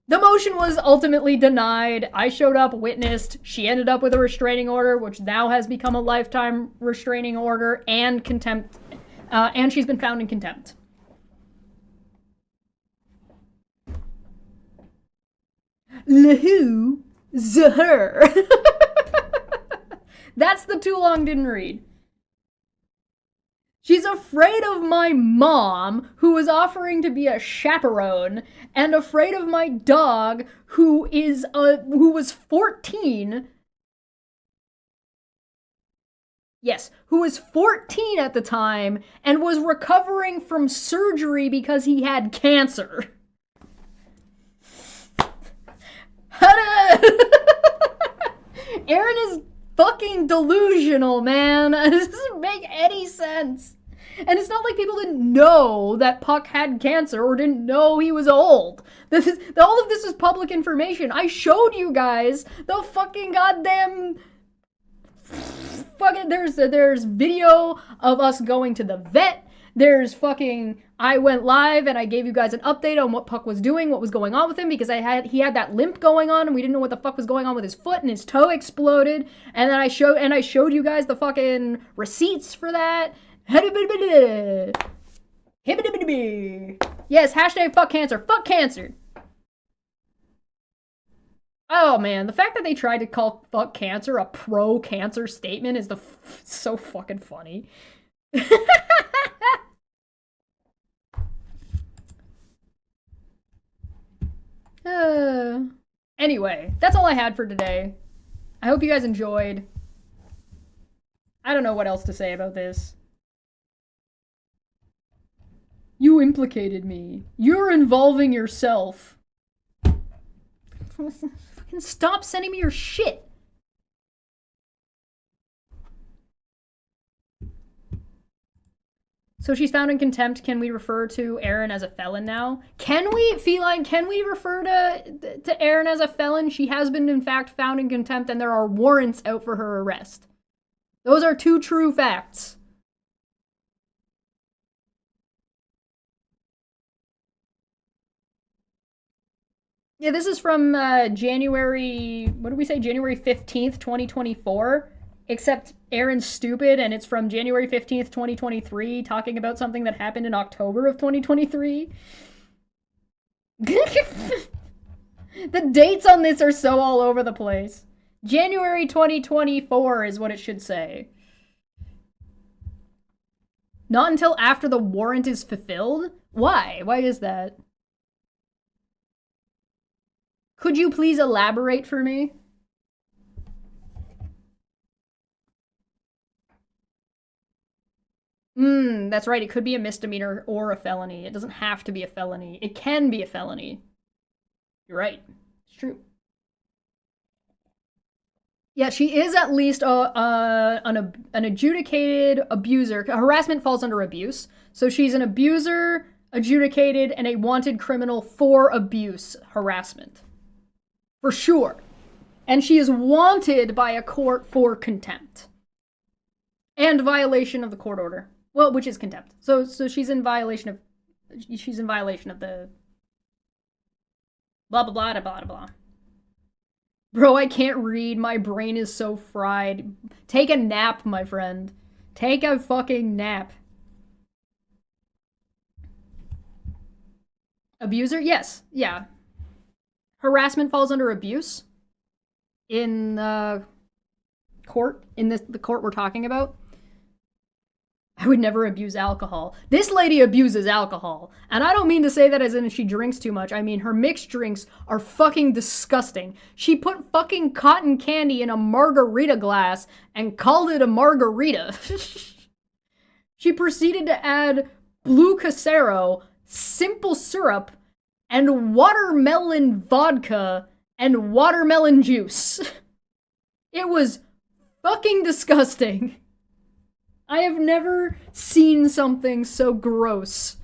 The motion was ultimately denied. I showed up, witnessed. She ended up with a restraining order, which now has become a lifetime restraining order, and contempt. And she's been found in contempt. Lahu, her. That's the Too Long Didn't Read. She's afraid of my mom, who was offering to be a chaperone, and afraid of my dog, who was 14. Yes, who was 14 at the time and was recovering from surgery because he had cancer. Erin is fucking delusional, man. It doesn't make any sense. And it's not like people didn't know that Puck had cancer or didn't know he was old. All of this is public information. I showed you guys the fucking goddamn... There's video of us going to the vet. There's I went live and I gave you guys an update on what Puck was doing, what was going on with him, because he had that limp going on and we didn't know what the fuck was going on with his foot, and his toe exploded. And then I showed you guys the fucking receipts for that. Yes, hashtag fuck cancer. Fuck cancer. Oh man, the fact that they tried to call fuck cancer a pro-cancer statement is so fucking funny. Anyway, that's all I had for today. I hope you guys enjoyed. I don't know what else to say about this. You implicated me. You're involving yourself. Fucking stop sending me your shit. So she's found in contempt. Can we refer to Erin as a felon now? Can we, Feline, can we refer to Erin as a felon? She has been, in fact, found in contempt, and there are warrants out for her arrest. Those are two true facts. Yeah, this is from January, what did we say? January 15th, 2024. Except Erin's stupid, and it's from January 15th, 2023, talking about something that happened in October of 2023. The dates on this are so all over the place. January 2024 is what it should say. Not until after the warrant is fulfilled? Why? Why is that? Could you please elaborate for me? That's right. It could be a misdemeanor or a felony. It doesn't have to be a felony. It can be a felony. You're right. It's true. Yeah, she is at least an adjudicated abuser. Harassment falls under abuse. So she's an abuser, adjudicated, and a wanted criminal for abuse harassment. For sure. And she is wanted by a court for contempt. And violation of the court order. Well, which is contempt. So she's in violation of the blah blah blah blah blah. Bro, I can't read. My brain is so fried. Take a nap, my friend. Take a fucking nap. Abuser? Yes. Yeah. Harassment falls under abuse in court, in the court we're talking about. I would never abuse alcohol. This lady abuses alcohol. And I don't mean to say that as in she drinks too much. I mean, her mixed drinks are fucking disgusting. She put fucking cotton candy in a margarita glass and called it a margarita. She proceeded to add blue casero, simple syrup, and watermelon vodka and watermelon juice. It was fucking disgusting. I have never seen something so gross.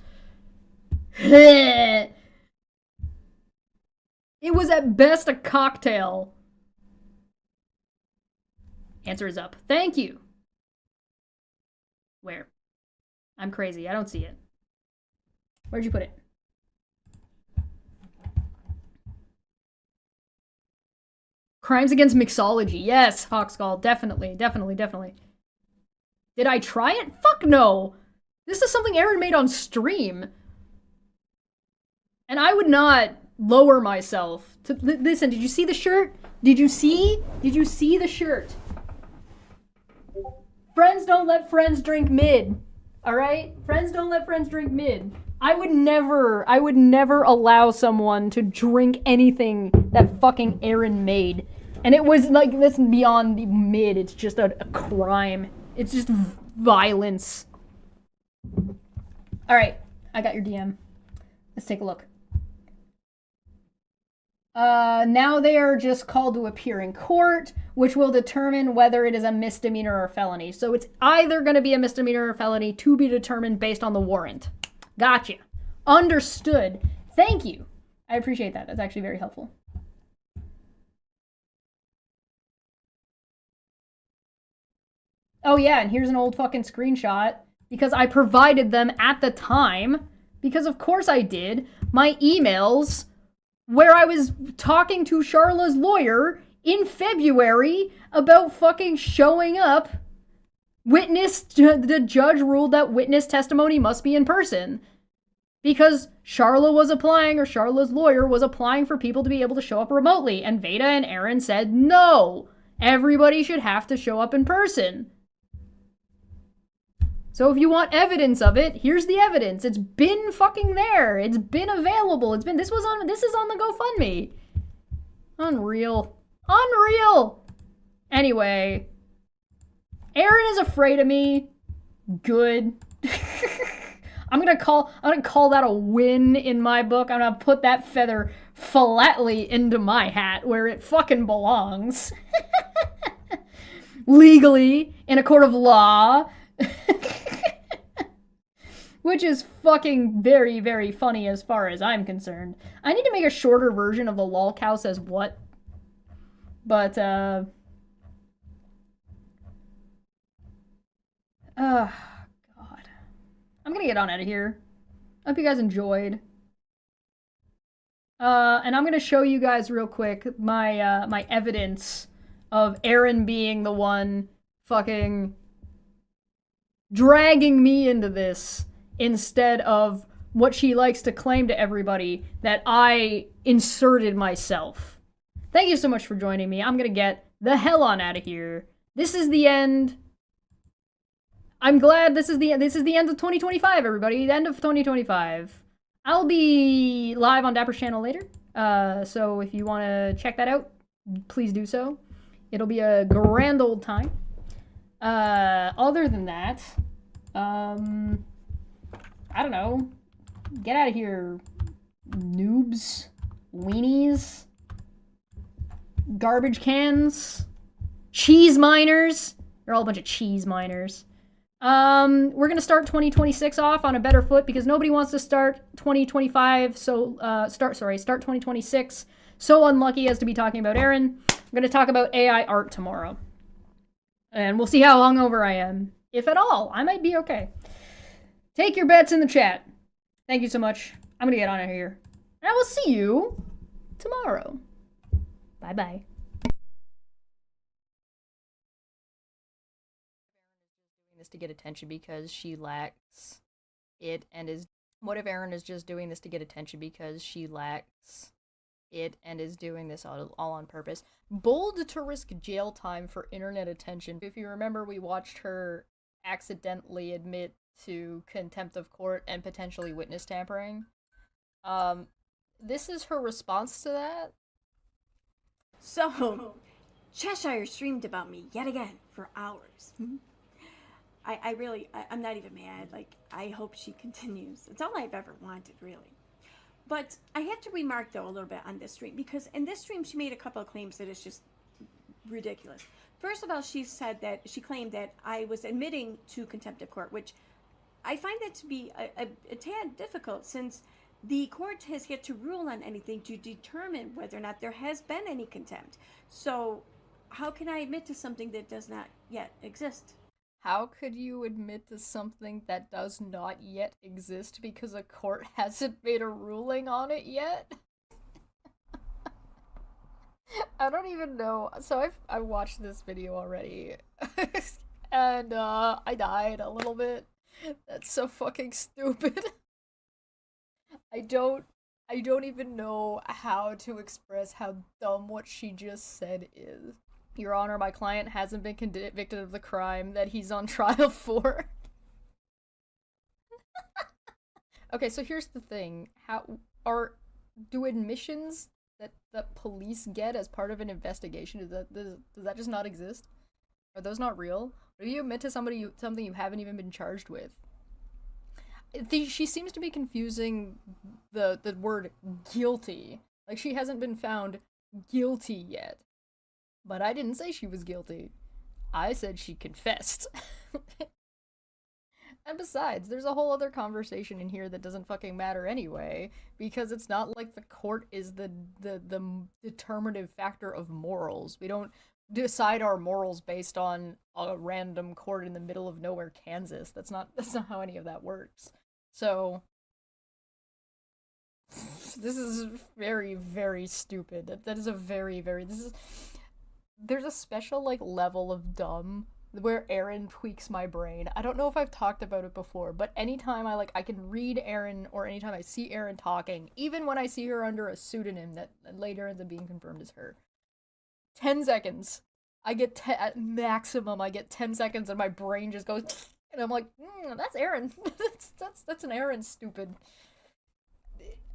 It was at best a cocktail. Answer is up. Thank you. Where? I'm crazy. I don't see it. Where'd you put it? Crimes against mixology. Yes, Hawkskull. Definitely. Did I try it? Fuck no. This is something Erin made on stream. And I would not lower myself to listen. Did you see the shirt? Did you see the shirt? Friends don't let friends drink mid. All right? Friends don't let friends drink mid. I would never allow someone to drink anything that fucking Erin made. And it was like, that's beyond the mid. It's just a crime. It's just violence. All right, I got your DM. Let's take a look. Now they are just called to appear in court, which will determine whether it is a misdemeanor or a felony. So it's either going to be a misdemeanor or a felony, to be determined based on the warrant. Gotcha. Understood. Thank you. I appreciate that. That's actually very helpful. Oh yeah, and here's an old fucking screenshot, because I provided them at the time, because of course I did, my emails where I was talking to Charla's lawyer in February about fucking showing up. The judge ruled that witness testimony must be in person. Because Charla was applying, or Charla's lawyer was applying for people to be able to show up remotely, and Veda and Erin said no. Everybody should have to show up in person. So if you want evidence of it, here's the evidence. It's been fucking there. It's been available. This is on the GoFundMe. Unreal. Unreal. Anyway, Erin is afraid of me. Good. I'm gonna call that a win in my book. I'm gonna put that feather flatly into my hat where it fucking belongs. Legally, in a court of law. Which is fucking very, very funny as far as I'm concerned. I need to make a shorter version of the lol cow says what. But, God. I'm gonna get on out of here. I hope you guys enjoyed. And I'm gonna show you guys real quick my, my evidence of Erin being the one fucking dragging me into this instead of what she likes to claim to everybody, that I inserted myself. Thank you so much for joining me. I'm gonna get the hell on out of here. This is the end. I'm glad this is the end of 2025, everybody. The end of 2025. I'll be live on Dapper's channel later. So if you want to check that out, please do so. It'll be a grand old time. Other than that, I don't know. Get out of here, noobs, weenies, garbage cans, cheese miners. They're all a bunch of cheese miners. We're gonna start 2026 off on a better foot because nobody wants to start 2025. So, start 2026. So unlucky as to be talking about Erin. I'm gonna talk about AI art tomorrow, and we'll see how hungover I am, if at all. I might be okay. Take your bets in the chat. Thank you so much. I'm gonna get on out of here, and I will see you tomorrow. Bye bye. This to get attention because she lacks it and is. What if Erin is just doing this to get attention because she lacks it and is doing this all on purpose? Bold to risk jail time for internet attention. If you remember, we watched her accidentally admit to contempt of court and potentially witness tampering. This is her response to that. So, Cheshire streamed about me yet again for hours. I'm not even mad. Like, I hope she continues. It's all I've ever wanted, really. But I have to remark, though, a little bit on this stream, because in this stream, she made a couple of claims that is just ridiculous. First of all, she claimed that I was admitting to contempt of court, which I find that to be a tad difficult, since the court has yet to rule on anything to determine whether or not there has been any contempt. So how can I admit to something that does not yet exist? How could you admit to something that does not yet exist because a court hasn't made a ruling on it yet? I don't even know. So I watched this video already, and I died a little bit. That's so fucking stupid. I don't even know how to express how dumb what she just said is. Your Honor, my client hasn't been convicted of the crime that he's on trial for. Okay, so here's the thing. Do admissions that police get as part of an investigation, does that just not exist? Are those not real? Or do you admit to something you haven't even been charged with? She seems to be confusing the word guilty. Like, she hasn't been found guilty yet. But I didn't say she was guilty. I said she confessed. And besides, there's a whole other conversation in here that doesn't fucking matter anyway, because it's not like the court is the determinative factor of morals. We don't decide our morals based on a random court in the middle of nowhere, Kansas. That's not how any of that works. So this is very, very stupid. That is a very, very, there's a special, like, level of dumb where Erin tweaks my brain. I don't know if I've talked about it before, but anytime I can read Erin, or anytime I see Erin talking, even when I see her under a pseudonym that later ends up being confirmed as her, 10 seconds. At maximum, I get 10 seconds and my brain just goes, and I'm like, that's Erin. That's an Erin, stupid.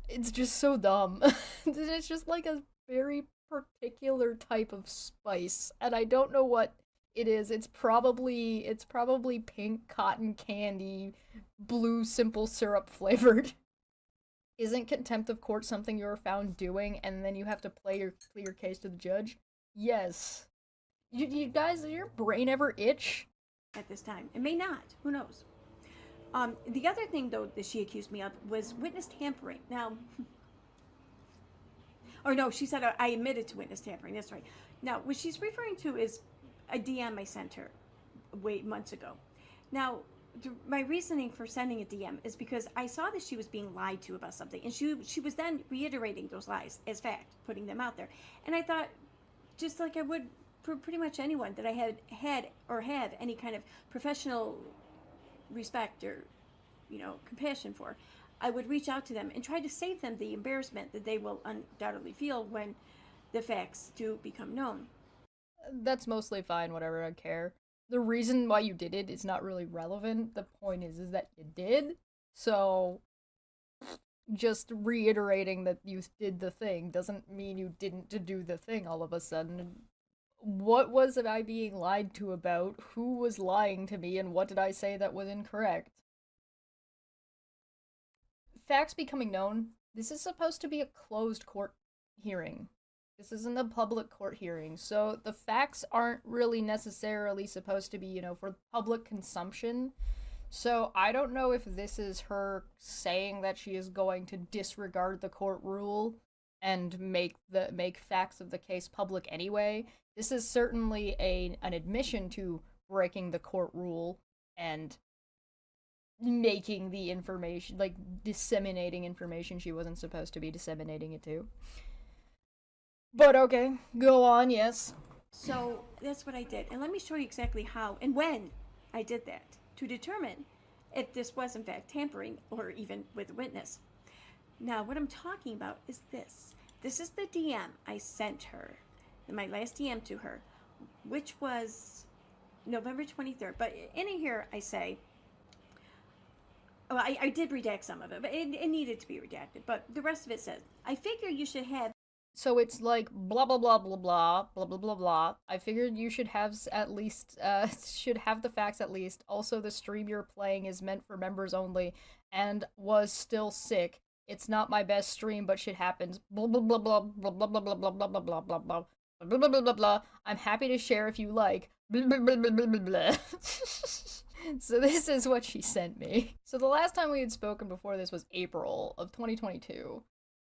It's just so dumb. It's just like a very particular type of spice, and I don't know what it is. It's probably pink cotton candy, blue simple syrup flavored. Isn't contempt of court something you are found doing, and then you have to play your case to the judge? Yes. You guys, does your brain ever itch? At this time. It may not. Who knows? The other thing, though, that she accused me of was witness tampering. Now, or no, she said I admitted to witness tampering. That's right. Now, what she's referring to is a DM I sent her months ago. Now, my reasoning for sending a DM is because I saw that she was being lied to about something, and she was then reiterating those lies as fact, putting them out there. And I thought, just like I would for pretty much anyone that I had or have any kind of professional respect or compassion for, I would reach out to them and try to save them the embarrassment that they will undoubtedly feel when the facts do become known. That's mostly fine, whatever, I don't care. The reason why you did it is not really relevant. The point is that you did. So just reiterating that you did the thing doesn't mean you didn't do the thing all of a sudden. What was it I being lied to about? Who was lying to me, and what did I say that was incorrect? Facts becoming known. This is supposed to be a closed court hearing. This isn't a public court hearing, so the facts aren't really necessarily supposed to be, for public consumption. So I don't know if this is her saying that she is going to disregard the court rule and make facts of the case public anyway. This is certainly an admission to breaking the court rule and making the information, like disseminating information she wasn't supposed to be disseminating it to. But okay, go on, yes. So that's what I did. And let me show you exactly how and when I did that to determine if this was in fact tampering or even with a witness. Now, what I'm talking about is this. This is the DM I sent her, my last DM to her, which was November 23rd. But in here I say, well, I did redact some of it, but it needed to be redacted. But the rest of it says, I figure you should have. So it's like blah blah blah blah blah blah blah blah blah. I figured you should have at least should have the facts at least. Also, the stream you're playing is meant for members only, and was still sick. It's not my best stream, but shit happens. Blah blah blah blah blah blah blah blah blah blah blah blah blah blah blah blah blah blah blah. I'm happy to share if you like. Blah blah blah blah blah blah. So this is what she sent me. So the last time we had spoken before this was April of 2022,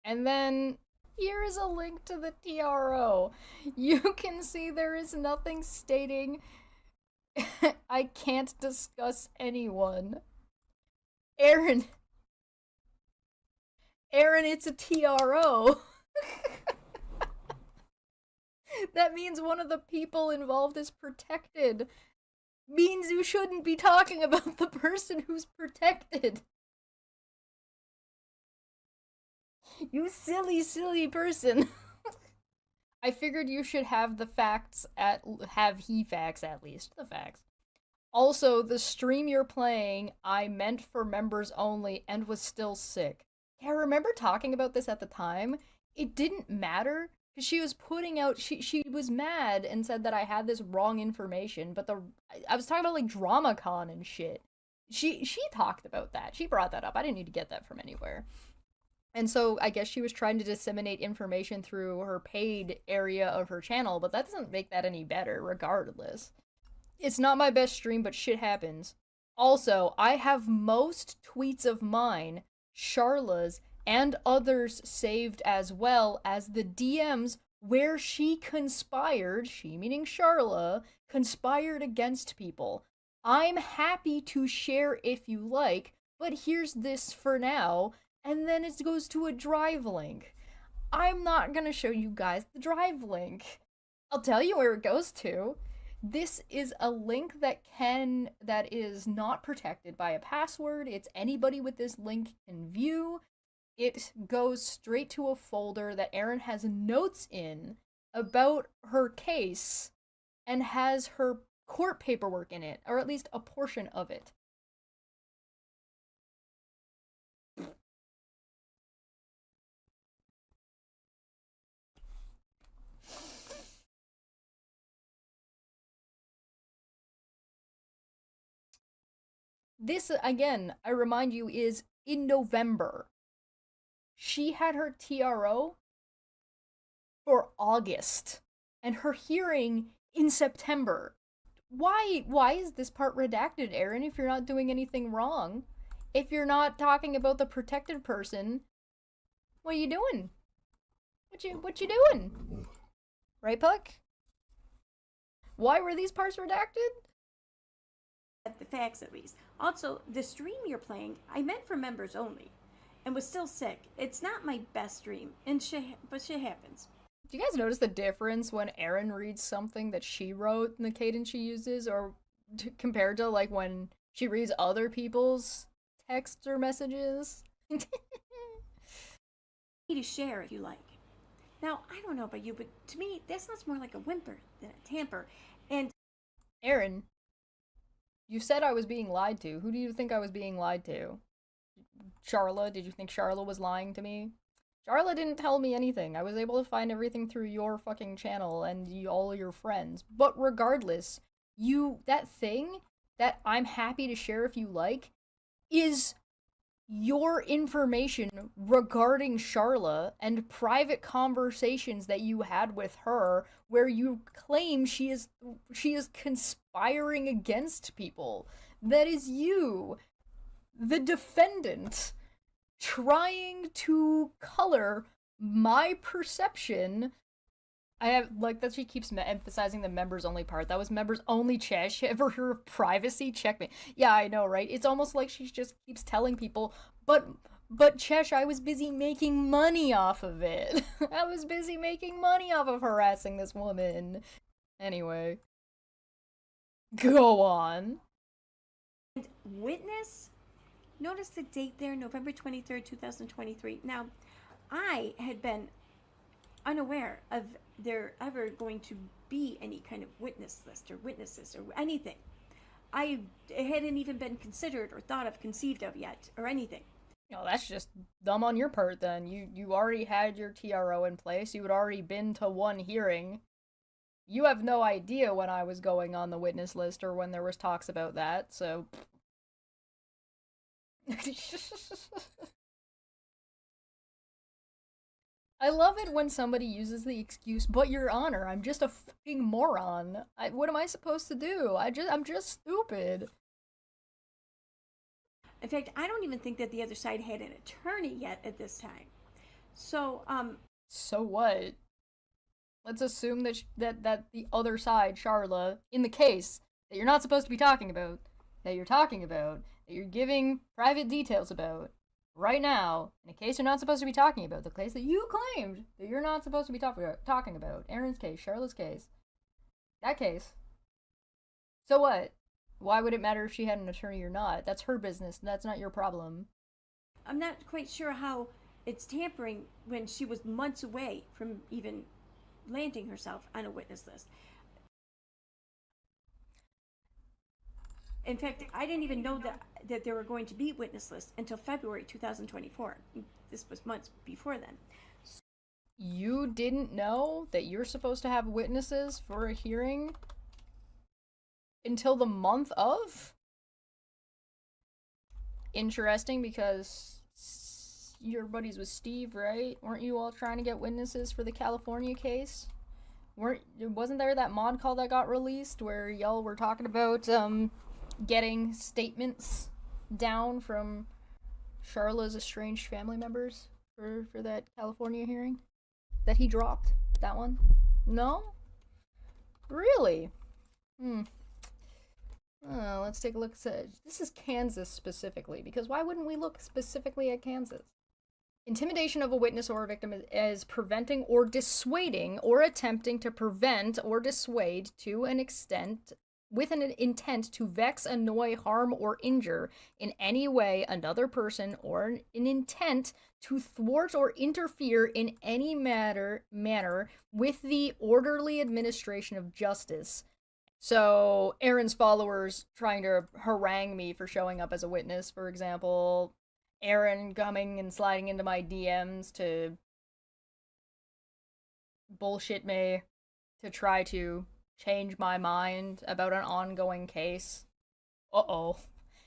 and then here is a link to the TRO. You can see there is nothing stating I can't discuss anyone. Erin, it's a TRO. That means one of the people involved is protected. Means you shouldn't be talking about the person who's protected. You silly, silly person. I figured you should have the facts facts at least. The facts. Also, the stream you're playing, I meant for members only and was still sick. Yeah, I remember talking about this at the time. It didn't matter, because she was putting out, she was mad and said that I had this wrong information, but I was talking about, like, DramaCon and shit. She talked about that. She brought that up. I didn't need to get that from anywhere. And so I guess she was trying to disseminate information through her paid area of her channel, but that doesn't make that any better, regardless. It's not my best stream, but shit happens. Also, I have most tweets of mine, Charla's, and others saved as well as the DMs where she conspired, she meaning Charla, conspired against people. I'm happy to share if you like, but here's this for now. And then it goes to a drive link. I'm not gonna show you guys the drive link. I'll tell you where it goes to. This is a link that is not protected by a password. It's anybody with this link can view. It goes straight to a folder that Erin has notes in about her case and has her court paperwork in it, or at least a portion of it. This, again, I remind you, is in November. She had her TRO for August and her hearing in September. Why is this part redacted, Erin, if you're not doing anything wrong? If you're not talking about the protected person, what are you doing? What you doing? Right, Puck? Why were these parts redacted? At the facts, at least. Also, the stream you're playing, I meant for members only, and was still sick. It's not my best stream, but shit happens. Do you guys notice the difference when Erin reads something that she wrote and the cadence she uses, or compared to like when she reads other people's texts or messages? To share if you like. Now, I don't know about you, but to me, that sounds more like a whimper than a tamper. And Erin, you said I was being lied to. Who do you think I was being lied to? Charla? Did you think Charla was lying to me? Charla didn't tell me anything. I was able to find everything through your fucking channel and all your friends. But regardless, that thing that I'm happy to share if you like is your information regarding Charla and private conversations that you had with her where you claim she is conspiring against people. That is you, the defendant, trying to color my perception. I have, like, that she keeps emphasizing the members only part. That was members only, Chesh. Ever heard of privacy? Check me. Yeah, I know, right? It's almost like she just keeps telling people, but Chesh, I was busy making money off of it. I was busy making money off of harassing this woman. Anyway. Go on. And witness? Notice the date there, November 23rd, 2023. Now, I had been unaware of there ever going to be any kind of witness list or witnesses or anything. I it hadn't even been considered or thought of, conceived of yet, or anything. Oh, that's just dumb on your part then. You already had your TRO in place. You had already been to one hearing. You have no idea when I was going on the witness list or when there was talks about that, so I love it when somebody uses the excuse, but your honor, I'm just a fucking moron. What am I supposed to do? I'm just stupid. In fact, I don't even think that the other side had an attorney yet at this time. So, So what? Let's assume that the other side, Charla, in the case that you're not supposed to be talking about, that you're talking about, that you're giving private details about, right now, in a case you're not supposed to be talking about, the case that you claimed that you're not supposed to be talking about, Erin's case, Charlotte's case, that case. So what? Why would it matter if she had an attorney or not? That's her business, and that's not your problem. I'm not quite sure how it's tampering when she was months away from even landing herself on a witness list. In fact, I didn't even know that there were going to be witness lists until February 2024. This was months before then. You didn't know that you're supposed to have witnesses for a hearing until the month of? Interesting, because you're buddies with Steve, right? Weren't you all trying to get witnesses for the California case? Wasn't there that mod call that got released where y'all were talking about getting statements down from Charla's estranged family members for that California hearing that he dropped? That one? No? Really? Let's take a look. This is Kansas specifically, because why wouldn't we look specifically at Kansas? Intimidation of a witness or a victim is preventing or dissuading or attempting to prevent or dissuade to an extent with an intent to vex, annoy, harm, or injure in any way another person, or an intent to thwart or interfere in any manner with the orderly administration of justice. So, Erin's followers trying to harangue me for showing up as a witness, for example. Erin coming and sliding into my DMs to bullshit me, to try to change my mind about an ongoing case. Uh-oh.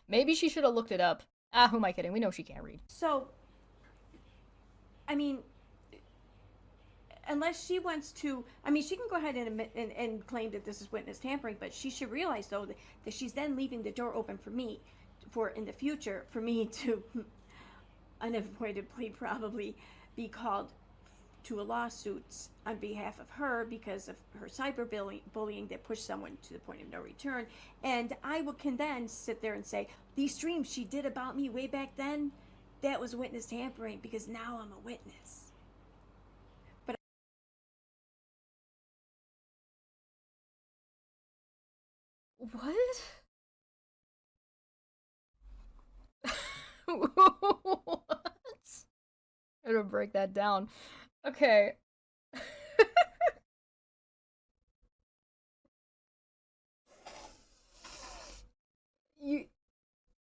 Maybe she should have looked it up. Ah, who am I kidding? We know she can't read. So, I mean, unless she wants to, I mean, she can go ahead and admit and claim that this is witness tampering, but she should realize, though, that she's then leaving the door open for me, for in the future, for me to unavoidably probably be called to a lawsuit on behalf of her because of her cyberbullying that pushed someone to the point of no return. And can then sit there and say, these streams she did about me way back then, that was witness tampering because now I'm a witness. But What? What? I'm gonna break that down. Okay. you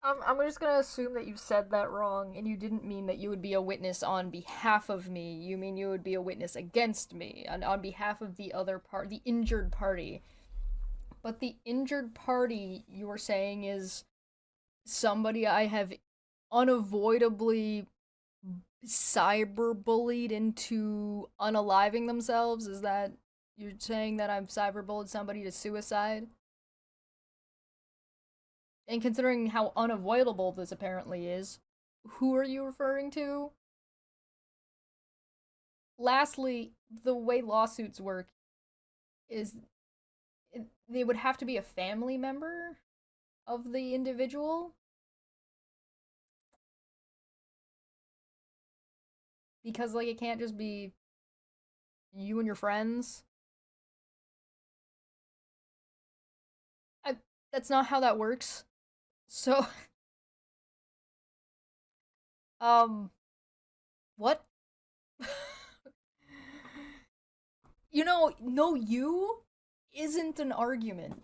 I'm just gonna assume that you said that wrong, and you didn't mean that you would be a witness on behalf of me. You mean you would be a witness against me, and on behalf of the other part, the injured party. But the injured party you were saying is somebody I have unavoidably cyberbullied into unaliving themselves? Is that you're saying that I've cyberbullied somebody to suicide? And considering how unavoidable this apparently is, who are you referring to? Lastly, the way lawsuits work is they would have to be a family member of the individual. Because, like, it can't just be you and your friends. That's not how that works. So, what? No you isn't an argument.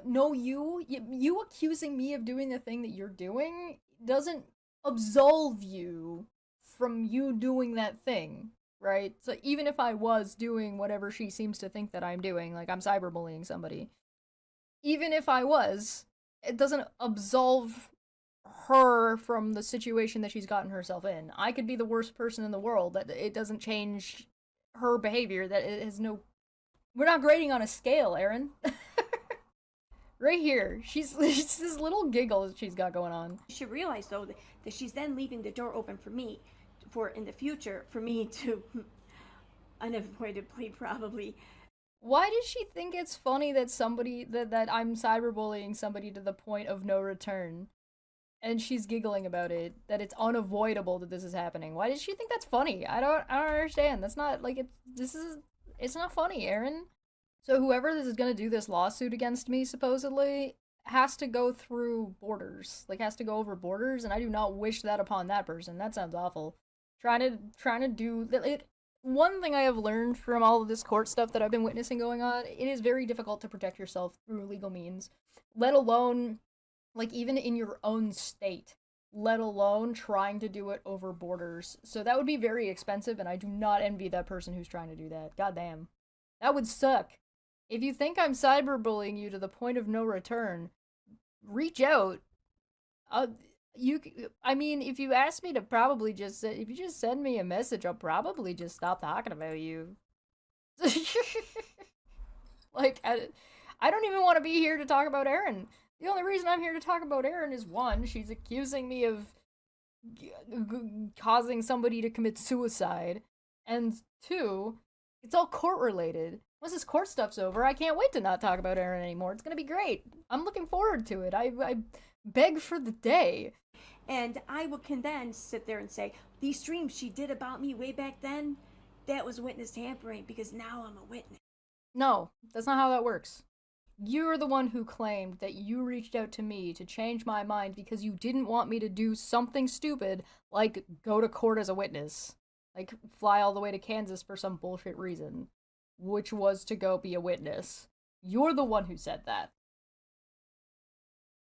No you accusing me of doing the thing that you're doing doesn't absolve you from you doing that thing, right? So even if I was doing whatever she seems to think that I'm doing, like I'm cyberbullying somebody, even if I was, it doesn't absolve her from the situation that she's gotten herself in. I could be the worst person in the world. That it doesn't change her behavior. That it has no. We're not grading on a scale, Erin. Right here, she's this little giggle that she's got going on. you should realize, though, that she's then leaving the door open for me, for in the future, for me to unavoidably probably. Why does she think it's funny that that I'm cyberbullying somebody to the point of no return? And she's giggling about it, that it's unavoidable that this is happening. Why does she think that's funny? I don't understand. That's not like it's not funny, Erin. So whoever this is gonna do this lawsuit against me, supposedly, has to go through borders. Like has to go over borders, and I do not wish that upon that person. That sounds awful. Trying to do it. One thing I have learned from all of this court stuff that I've been witnessing going on, it is very difficult to protect yourself through legal means, let alone like even in your own state, let alone trying to do it over borders. So that would be very expensive, and I do not envy that person who's trying to do that. Goddamn. That would suck. If you think I'm cyberbullying you to the point of no return, reach out. Uh, I mean, if you ask me to probably just, if you just send me a message, I'll probably just stop talking about you. Like, I don't even want to be here to talk about Erin. The only reason I'm here to talk about Erin is one, she's accusing me of causing somebody to commit suicide, and two, it's all court related. Once this court stuff's over, I can't wait to not talk about Erin anymore. It's gonna be great. I'm looking forward to it. I beg for the day. And I can then sit there and say, these streams she did about me way back then, that was witness tampering because now I'm a witness. No, that's not how that works. You're the one who claimed that you reached out to me to change my mind because you didn't want me to do something stupid like go to court as a witness. Like fly all the way to Kansas for some bullshit reason, which was to go be a witness. You're the one who said that.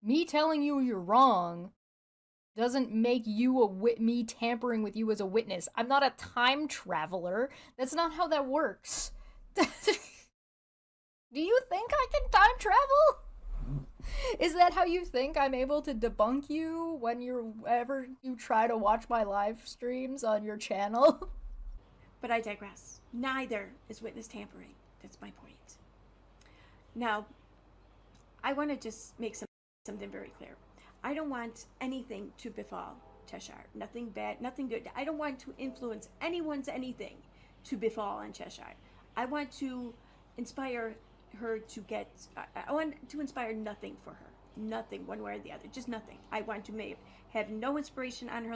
Me telling you you're wrong doesn't make you me tampering with you as a witness. I'm not a time traveler. That's not how that works. Do you think I can time travel? Is that how you think I'm able to debunk you whenever you try to watch my live streams on your channel? But I digress. Neither is witness tampering. That's my point. Now, I want to just make something very clear. I don't want anything to befall Cheshire. Nothing bad, nothing good. I don't want to influence anyone's anything to befall on Cheshire. I want to inspire her to get, I want to inspire nothing for her. Nothing, one way or the other. Just nothing. I want to have no inspiration on her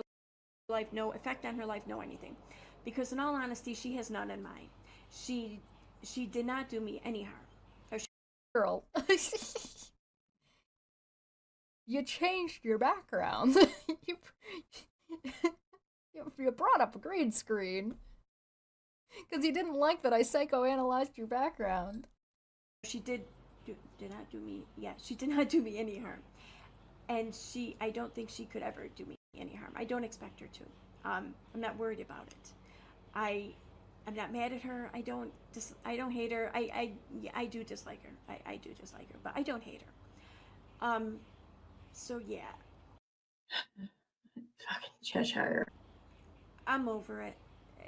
life, no effect on her life, no anything. Because in all honesty, she has none in mine. She did not do me any harm. Girl. You changed your background. you brought up a green screen. Because you didn't like that I psychoanalyzed your background. She did not do me, yeah, she did not do me any harm. And I don't think she could ever do me any harm. I don't expect her to. I'm not worried about it. I'm not mad at her. I don't hate her. I do dislike her. I do dislike her, but I don't hate her. So yeah. Fucking Cheshire. I'm over it.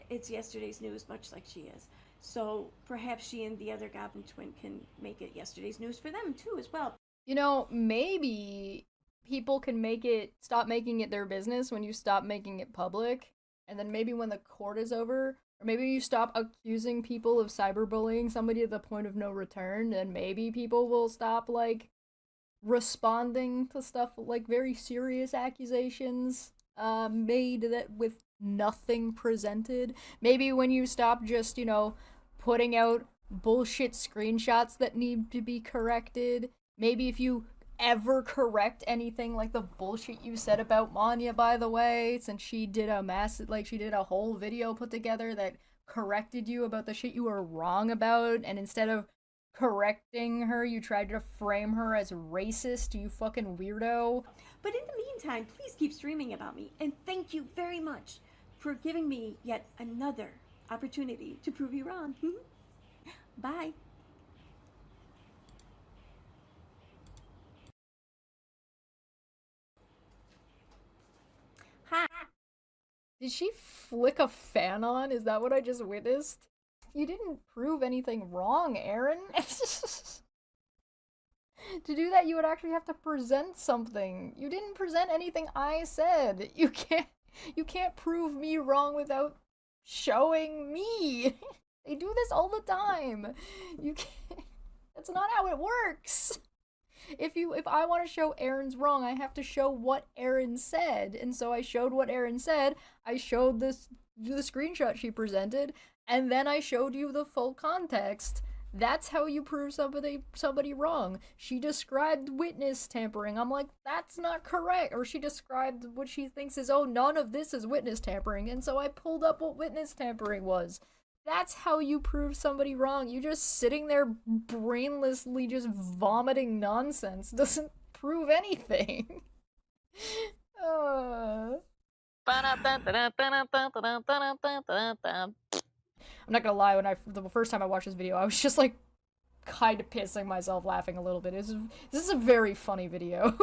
It's yesterday's news, much like she is. So perhaps she and the other Goblin twin can make it yesterday's news for them too, as well. You know, maybe people can stop making it their business when you stop making it public. And then maybe when the court is over, or maybe you stop accusing people of cyberbullying somebody at the point of no return, and maybe people will stop, like, responding to stuff like very serious accusations made that with nothing presented. Maybe when you stop just, putting out bullshit screenshots that need to be corrected. Maybe if you ever correct anything like the bullshit you said about Manya, by the way, since she did a whole video put together that corrected you about the shit you were wrong about, and instead of correcting her, you tried to frame her as racist, you fucking weirdo. But in the meantime, please keep streaming about me, and thank you very much for giving me yet another opportunity to prove you wrong. Bye. Hi. Did she flick a fan on? Is that what I just witnessed? You didn't prove anything wrong, Erin. To do that, you would actually have to present something. You didn't present anything I said. You can't prove me wrong without showing me. They do this all the time. You can't. That's not how it works. If I want to show Erin's wrong, I have to show what Erin said. And so I showed what Erin said. I showed the screenshot she presented, and then I showed you the full context. That's how you prove somebody wrong. She described witness tampering. I'm like, that's not correct. Or she described what she thinks is, oh, none of this is witness tampering. And so I pulled up what witness tampering was. That's how you prove somebody wrong. You just sitting there brainlessly just vomiting nonsense doesn't prove anything. I'm not gonna lie, the first time I watched this video, I was just like kind of pissing myself laughing a little bit. This is a very funny video.